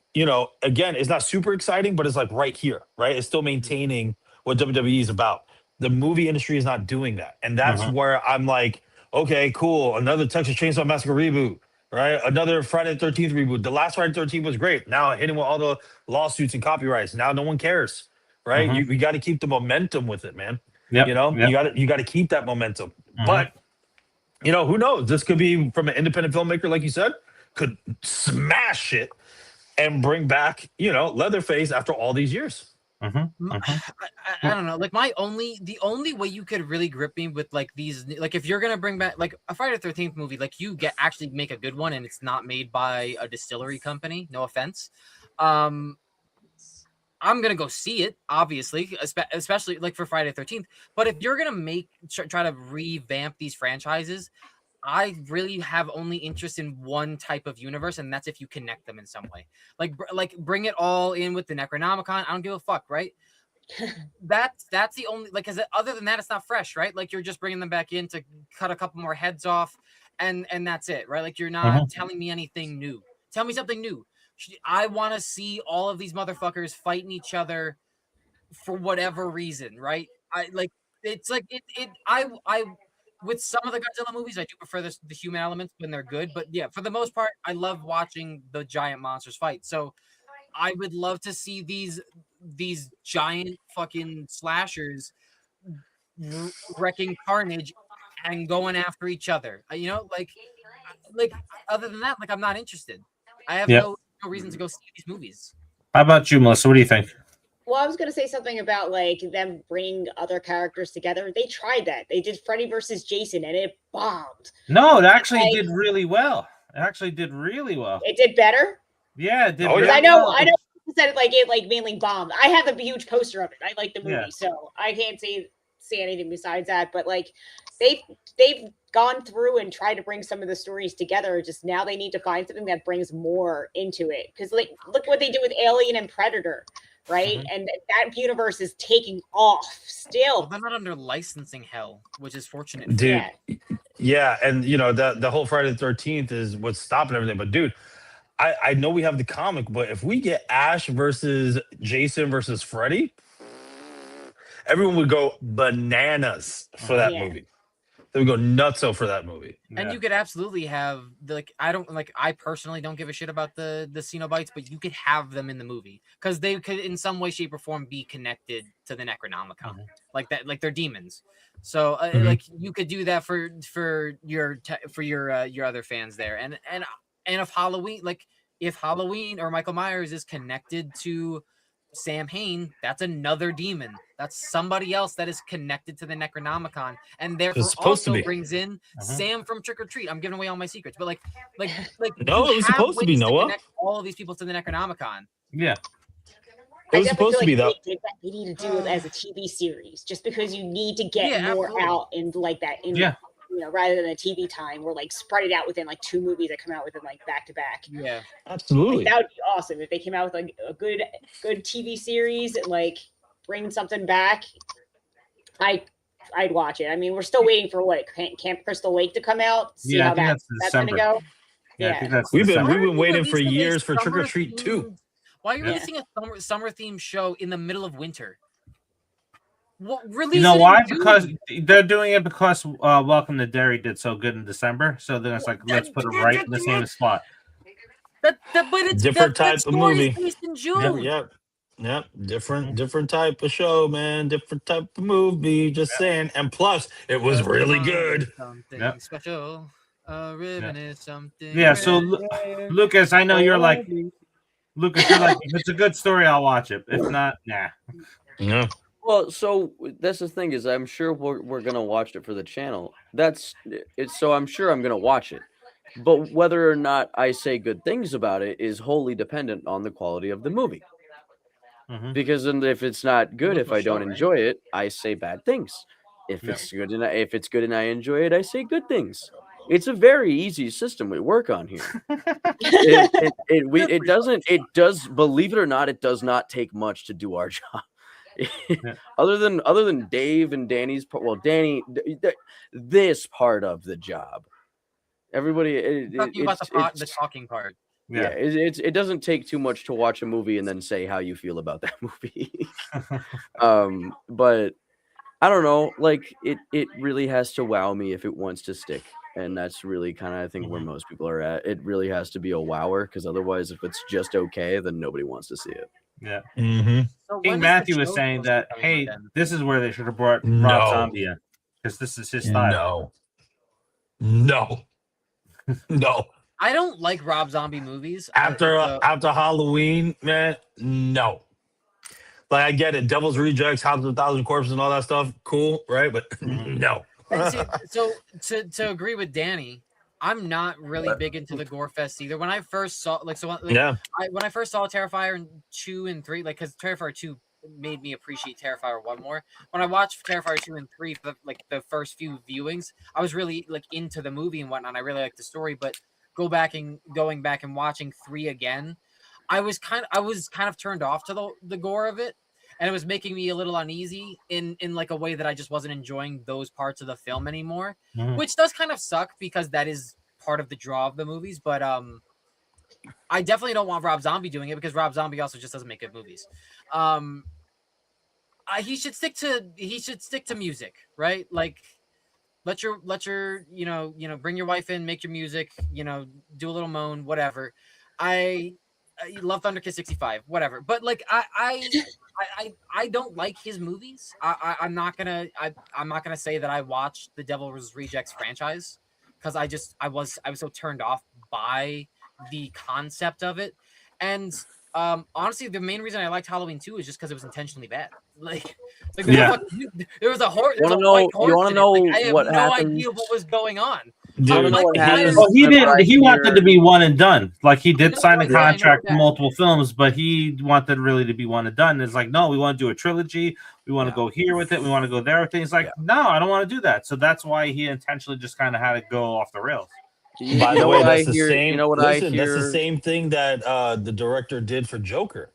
again, it's not super exciting, but it's like right here, right? It's still maintaining what WWE is about. The movie industry is not doing that. And that's where I'm like, okay, cool. Another Texas Chainsaw Massacre reboot, right? Another Friday the 13th reboot. The last Friday the 13th was great. Now hitting with all the lawsuits and copyrights. Now no one cares, right? You got to keep the momentum with it, man. Yep. You got to keep that momentum. But who knows? This could be from an independent filmmaker, like you said, could smash it and bring back, Leatherface after all these years. I don't know. Like, the only way you could really grip me with like these, like if you're gonna bring back like a Friday the 13th movie, like you actually make a good one and it's not made by a distillery company. No offense. I'm gonna go see it, obviously, especially like for Friday the 13th. But if you're gonna try to revamp these franchises, I really have only interest in one type of universe, and that's if you connect them in some way. Like bring it all in with the Necronomicon. I don't give a fuck, right? That's the only, like, because other than that, it's not fresh, right? Like you're just bringing them back in to cut a couple more heads off, and that's it, right? Like you're not telling me anything new. Tell me something new. I want to see all of these motherfuckers fighting each other for whatever reason, right? I with some of the Godzilla movies, I do prefer the human elements when they're good, but yeah, for the most part, I love watching the giant monsters fight. So I would love to see these giant fucking slashers wrecking carnage and going after each other. Like other than that, like I'm not interested. I have no reason to go see these movies. How about you, Melissa? What do you think? Well, I was going to say something about like them bringing other characters together. They tried that. They did Freddy versus Jason, and it bombed. No, it actually did really well. It did better. Yeah, it did. I know. You said it mainly bombed. I have a huge poster of it. I like the movie, so I can't say anything besides that. But like they've gone through and tried to bring some of the stories together. Just now they need to find something that brings more into it. Because like look what they did with Alien and Predator. right? And that universe is taking off still. Well, they're not under licensing hell, which is fortunate. For Dude, them. yeah, and the whole Friday the 13th is what's stopping everything. But dude, I know we have the comic, but if we get Ash versus Jason versus Freddy, everyone would go bananas for that Yeah. movie. They would go nutso for that movie. And you could absolutely have I personally don't give a shit about the Cenobites, but you could have them in the movie because they could in some way, shape, or form be connected to the Necronomicon, like that, like they're demons. So like you could do that for your other fans there, and if Halloween or Michael Myers is connected to Sam Hain, that's another demon. That's somebody else that is connected to the Necronomicon, and therefore also brings in Sam from Trick or Treat. I'm giving away all my secrets, but like no, it was supposed to be Noah. Connect all of these people to the Necronomicon. Yeah, it was supposed to be that. They need to do it as a TV series, just because you need to get more out in like that. Rather than a TV time, or like spread it out within like 2 movies that come out within like back to back. Yeah, absolutely. Like, that would be awesome if they came out with like a good TV series and like bring something back. I'd watch it. I mean, we're still waiting for Camp Crystal Lake to come out. See how that's gonna go. Yeah, I think that's we've been waiting for years for Trick or Treat 2. Why are you releasing a summer themed show in the middle of winter? You know why? Because they're doing it because Welcome to Derry did so good in December. So then it's like, let's put it right in the same spot. But it's different type of movie. Based in June. Yep. Different type of show, man. Different type of movie. Just saying. And plus, it was really good. Something special. A ribbon is something. Yeah. So Lucas, I know you're like, if it's a good story, I'll watch it. If not, nah. Yeah. Well, so that's the thing is, I'm sure we're gonna watch it for the channel. That's it. So I'm sure I'm gonna watch it, but whether or not I say good things about it is wholly dependent on the quality of the movie. Because if it's not good, if I don't enjoy it, I say bad things. If it's good and I enjoy it, I say good things. It's a very easy system we work on here. It does, believe it or not, it does not take much to do our job. other than Dave and Danny's Danny, this part of the job, everybody talking about the talking part. Yeah, it doesn't take too much to watch a movie and then say how you feel about that movie. But I don't know, like it really has to wow me if it wants to stick, and that's really kind of I think where most people are at. It really has to be a wower, because otherwise, if it's just okay, then nobody wants to see it. Yeah. So King Matthew was saying that, hey, this is where they should have brought Rob Zombie in, because this is his style. No. I don't like Rob Zombie movies. After Halloween, man, no. Like, I get it, Devil's Rejects, House of a Thousand Corpses, and all that stuff, cool, right? But no. So to agree with Danny, I'm not really big into the gore fest either. When I first saw when I first saw Terrifier 2 and 3, like, because Terrifier 2 made me appreciate Terrifier 1 more. When I watched Terrifier 2 and 3 for the first few viewings, I was really like into the movie and whatnot. I really liked the story, but going back and watching 3 again, I was kind of turned off to the gore of it, and it was making me a little uneasy in like a way that I just wasn't enjoying those parts of the film anymore, which does kind of suck because that is part of the draw of the movies. But I definitely don't want Rob Zombie doing it, because Rob Zombie also just doesn't make good movies. He should stick to music, right? Like, let your bring your wife in, make your music, do a little moan, whatever. I love Thunderkiss 65, whatever. But like I don't like his movies. I'm not gonna say that I watched the Devil's Rejects franchise, because I was so turned off by the concept of it. And honestly, the main reason I liked Halloween 2 is just because it was intentionally bad. Like there was a horse. You want to know I have what no happened? idea what was going on. He wanted to be one and done. Like, he did sign a contract for multiple films, but he wanted really to be one and done. It's like, no, we want to do a trilogy. We want to go here with it. We want to go there with it. He's like, no, I don't want to do that. So that's why he intentionally just kind of had it go off the rails. By the way, that's the same. That's the same thing that the director did for Joker.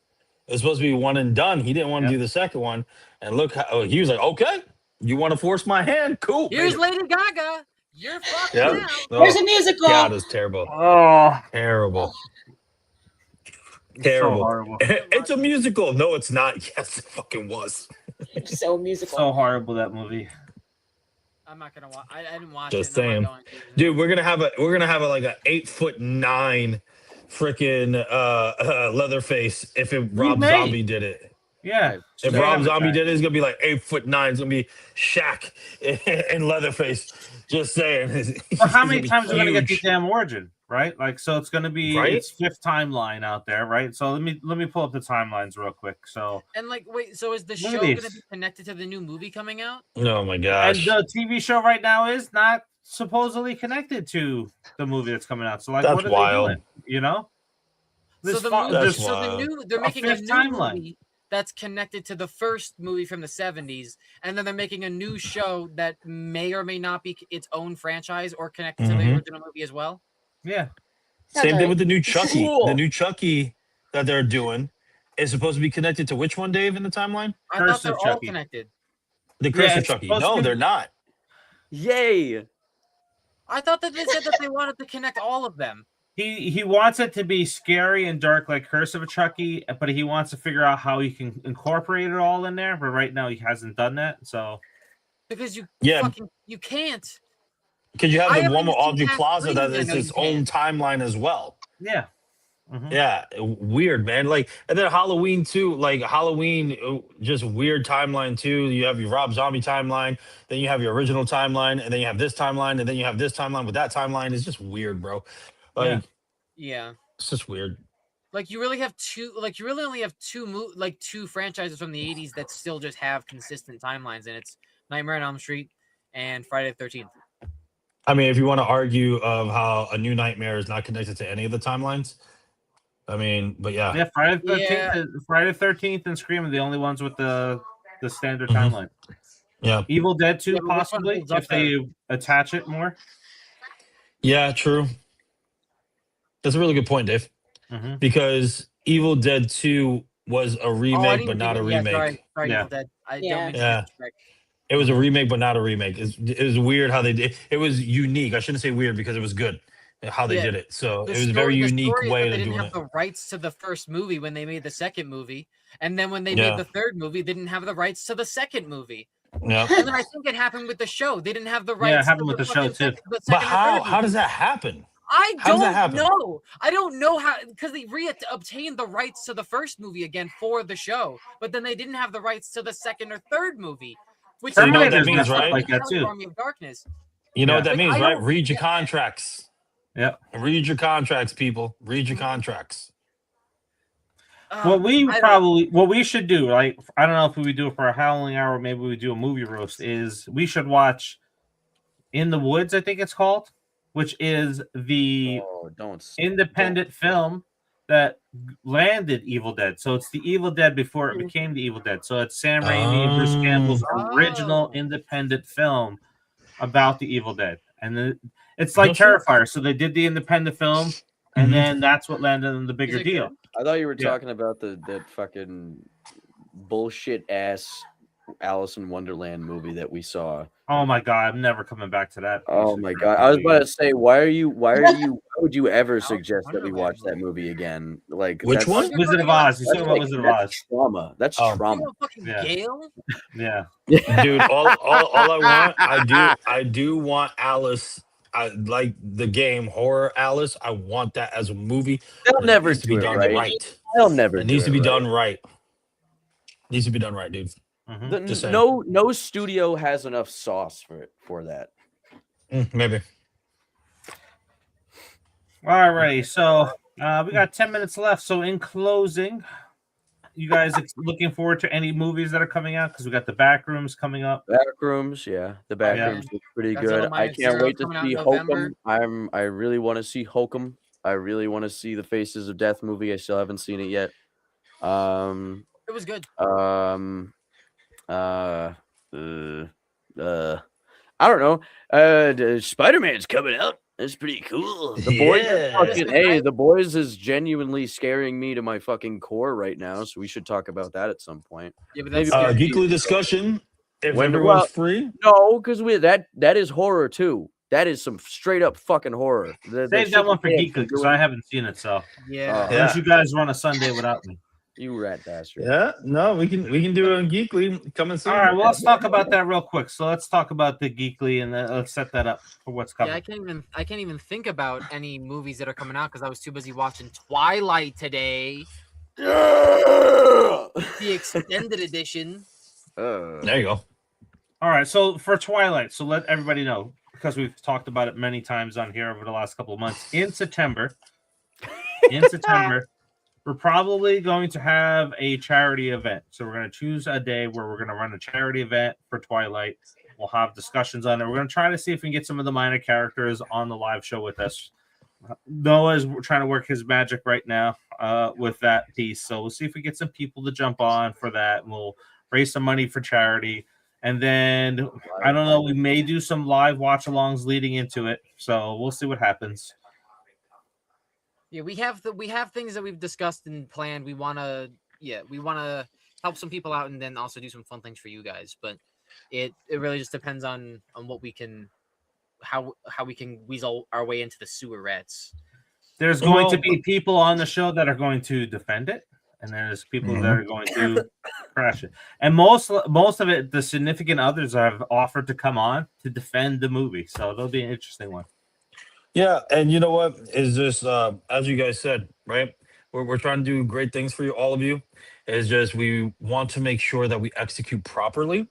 It's supposed to be one and done. He didn't want to do the second one. And look, he was like, okay, you want to force my hand? Cool. Here's Lady Gaga. You're fucking Yeah. now. There's a musical. God, it's terrible. Oh, Terrible. so Terrible. horrible. It's a musical. No, it's not. Yes, it fucking was. So musical. So horrible, that movie. I'm not gonna watch. I didn't watch Just it. and I'm saying. not going to. Dude, we're gonna have a like a 8'9" freaking Leatherface if Rob may. Zombie did it. Yeah. If Straight Rob up Zombie attack. did it, it's gonna be like 8'9". It's gonna be Shaq and Leatherface. Just saying. Well, how He's many be times are we gonna get the huge. damn origin, right? Like, so it's gonna be Right? its fifth timeline out there, right? So let me pull up the timelines real quick. So And like, wait, so is the show Movies. gonna be connected to the new movie coming out? Oh my and gosh. the TV show right now is not supposedly connected to the movie that's coming out. So like, That's what are wild. they doing? You know? So This the fa- movie, That's this- so wild. they're A making a fifth new timeline. movie that's connected to the first movie from the 70s, and then they're making a new show that may or may not be its own franchise or connected to the Mhm. original movie as well. yeah. Same right. thing with the new Chucky. Cool. The new Chucky that they're doing is supposed to be connected to which one, Dave, in the timeline? I Curse thought they're of all Chucky. connected. The Curse of it's Chucky. supposed to No, be- they're not. Yay! I thought that they said that they wanted to connect all of them. He wants it to be scary and dark like Curse of a Chucky, but he wants to figure out how he can incorporate it all in there. But right now he hasn't done that. So Because you Yeah. you can't. Because you have I the haven't one with even seen Audrey Half Plaza that Breeds, I is know its you own can. timeline as well. yeah. Mhm. Yeah, weird, man. Like, and then Halloween too. Like Halloween, just weird timeline too. You have your Rob Zombie timeline, then you have your original timeline, and then you have this timeline, and then you have this timeline with that timeline. It's just weird, bro. Like, Yeah. Yeah. it's just weird. Like you really have you really only have two franchises from the 80s that still just have consistent timelines, and it's Nightmare on Elm Street and Friday the 13th. I mean, if you want to argue of how a New Nightmare is not connected to any of the timelines, I mean, but yeah, Yeah, Friday the 13th, Yeah. Friday the 13th and Scream are the only ones with the standard Mhm. timeline. yeah, Evil Dead 2 Yeah, but which one possibly holds up if they attach it more. yeah, true. That's a really good point, Dave. Mm-hmm. Because Evil Dead 2 was a Oh, I remake, didn't but not a think- yeah, remake. Sorry, Yeah. Evil Dead. I Yeah. don't mean to Yeah. disrespect. It was a remake, but not a remake. It was weird how they did. It was unique. I shouldn't say weird because it was good how they Yeah. did it. So The it was a very the unique story is way that of they didn't doing have it. the rights to the first movie when they made the second movie, and then when they Yeah. made the third movie, they didn't have the rights to the second movie. Yeah. And then I think it happened with the show. They didn't have the rights. Yeah, it to happened with the show, fucking too. the But second or how third does movie. that happen? I how does that don't happen? know. I don't know how, because they obtained the rights to the first movie again for the show, but then they didn't have the rights to the second or third movie. Which So you know what that Terminator's means, messed up right? like that too. Army of Darkness. You know Yeah. what that Like, means, I right? don't- Read your contracts. Yeah. Read your contracts, people. Read your contracts. What we I don't- what we should do, like I don't know if we do it for a Howling Hour, maybe we do a movie roast, is we should watch In the Woods, I think it's called, which is the Oh, don't. independent film that landed Evil Dead. So it's the Evil Dead before it Mhm. became the Evil Dead. So it's Sam Raimi and Bruce Campbell's original Oh. independent film about the Evil Dead. And then it's like No shit. Terrifier. So they did the independent film, and Mhm. then that's what landed them the Is bigger it deal. good? I thought you were Yeah. talking about that fucking bullshit ass Alice in Wonderland movie that we saw. Oh my god, I'm never coming back to that. Oh piece of my crap god! I was movie about to say, why would you ever Alice in suggest that we watch Wonderland that movie again? Like Which that's- one? You're Wizard talking of about- Oz. You talking about Wizard of Oz? That's trauma. That's Oh. You trauma. know, fucking Yeah. Gale. Yeah. Dude, all I want, I do want Alice. I like the game Horror Alice. I want that as a movie. They'll but it never needs to be do it done right. right. They'll never. It needs do to be right. done right. Needs to be done right, dude. Mhm. Just saying. No studio has enough sauce for that. Maybe. All right. So we got 10 minutes left. So in closing, you guys looking forward to any movies that are coming out? Because we got the Backrooms coming up. Backrooms, yeah, the Backrooms look pretty Godzilla good. I Minus can't Zero wait to coming out in see November. Hokum. I really want to see Hokum. I really want to see the Faces of Death movie. I still haven't seen it yet. It was good. I don't know. Spider-Man's coming out. That's pretty cool. The boys, the boys is genuinely scaring me to my fucking core right now. So we should talk about that at some point. Yeah, but that's Geekly discussion. If When- everyone's well, free, No, because that is horror too. That is some straight up fucking horror. The Save shit that one for they Geekly because doing- I haven't seen it. So yeah. unless you guys run a Sunday without me. You rat bastard. yeah, no, we can do it on Geekly coming soon. All right, well, let's talk about that real quick. So let's talk about the Geekly and let's set that up for what's coming. Yeah, I can't even think about any movies that are coming out because I was too busy watching Twilight today, Yeah! the extended edition. There you go. All right, so for Twilight, so let everybody know because we've talked about it many times on here over the last couple of months. In September, we're probably going to have a charity event. So we're going to choose a day where we're going to run a charity event for Twilight. We'll have discussions on it. We're going to try to see if we can get some of the minor characters on the live show with us. Noah's trying to work his magic right now with that piece. So we'll see if we get some people to jump on for that. And we'll raise some money for charity. And then, I don't know, we may do some live watch-alongs leading into it. So we'll see what happens. Yeah, we have things that we've discussed and planned. We want to help some people out and then also do some fun things for you guys. But it really just depends on what we can, how we can weasel our way into the sewer rats. There's going to be people on the show that are going to defend it, and there's people that are going to crash it. And most of it, the significant others have offered to come on to defend the movie. So it'll be an interesting one. Yeah, and you know what is just as you guys said, right? We're trying to do great things for you, all of you. It's just we want to make sure that we execute properly,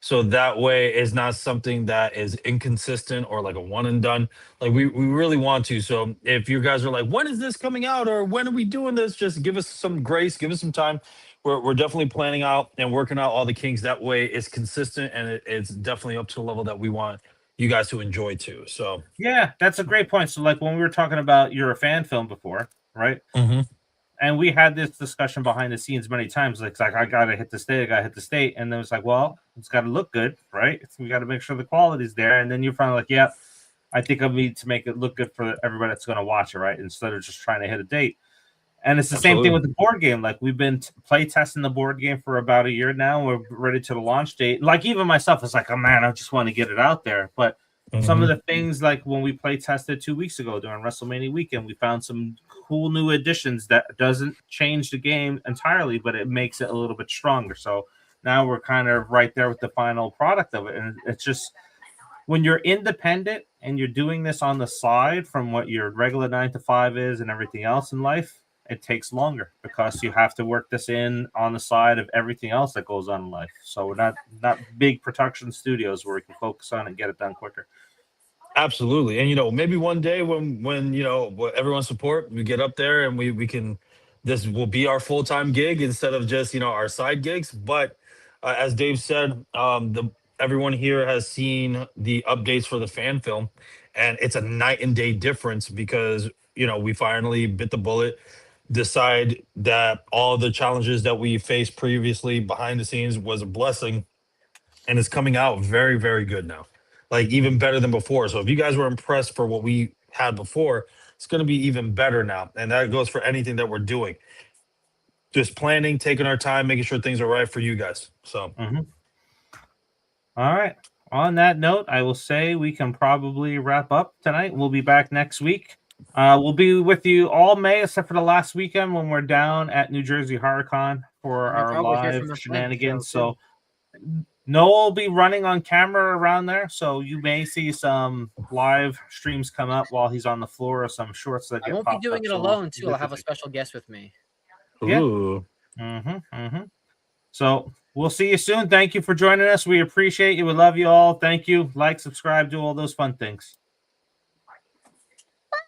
so that way it's not something that is inconsistent or like a one and done. Like we really want to. So if you guys are like, when is this coming out or when are we doing this? Just give us some grace, give us some time. We're definitely planning out and working out all the kinks. That way it's consistent and it's definitely up to the level that we want you guys to enjoy too. So yeah, that's a great point. So like when we were talking about you're a fan film before, right? And we had this discussion behind the scenes many times. Like I gotta hit the state, and then it's like, well, it's got to look good, right? So we got to make sure the quality's there. And then you're finally like, yeah, I think I need to make it look good for everybody that's going to watch it, right? Instead of just trying to hit a date. And it's the same thing with the board game. Like we've been play testing the board game for about a year now. We're ready to the launch date. Like even myself is like, oh man, I just want to get it out there. But some of the things like when we play tested 2 weeks ago during WrestleMania weekend, we found some cool new additions that doesn't change the game entirely, but it makes it a little bit stronger. So now we're kind of right there with the final product of it. And it's just when you're independent and you're doing this on the side from what your regular 9 to 5 is and everything else in life, it takes longer because you have to work this in on the side of everything else that goes on in life. So we're not big production studios where we can focus on it and get it done quicker. absolutely. And maybe one day when everyone's support, we get up there and we can, this will be our full-time gig instead of just our side gigs. But as Dave said, everyone here has seen the updates for the fan film, and it's a night and day difference because we finally bit the bullet, decide that all the challenges that we faced previously behind the scenes was a blessing, and it's coming out very, very good now, like even better than before. So if you guys were impressed for what we had before, it's going to be even better now, and that goes for anything that we're doing. Just planning, taking our time, making sure things are right for you guys. So all right, on that note, I will say we can probably wrap up tonight. We'll be back next week. We'll be with you all May, except for the last weekend when we're down at New Jersey HorrorCon for our live shenanigans. So Noah will be running on camera around there, so you may see some live streams come up while he's on the floor or some shorts that get I won't be doing it alone too. I'll have a special guest with me. Yeah. Ooh. So we'll see you soon. Thank you for joining us. We appreciate you. We love you all. Thank you. Like, subscribe, do all those fun things.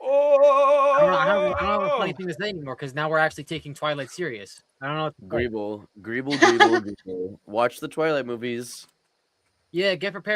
I don't have a funny thing to say anymore because now we're actually taking Twilight serious. I don't know. Greeble. Watch the Twilight movies. Yeah, get prepared.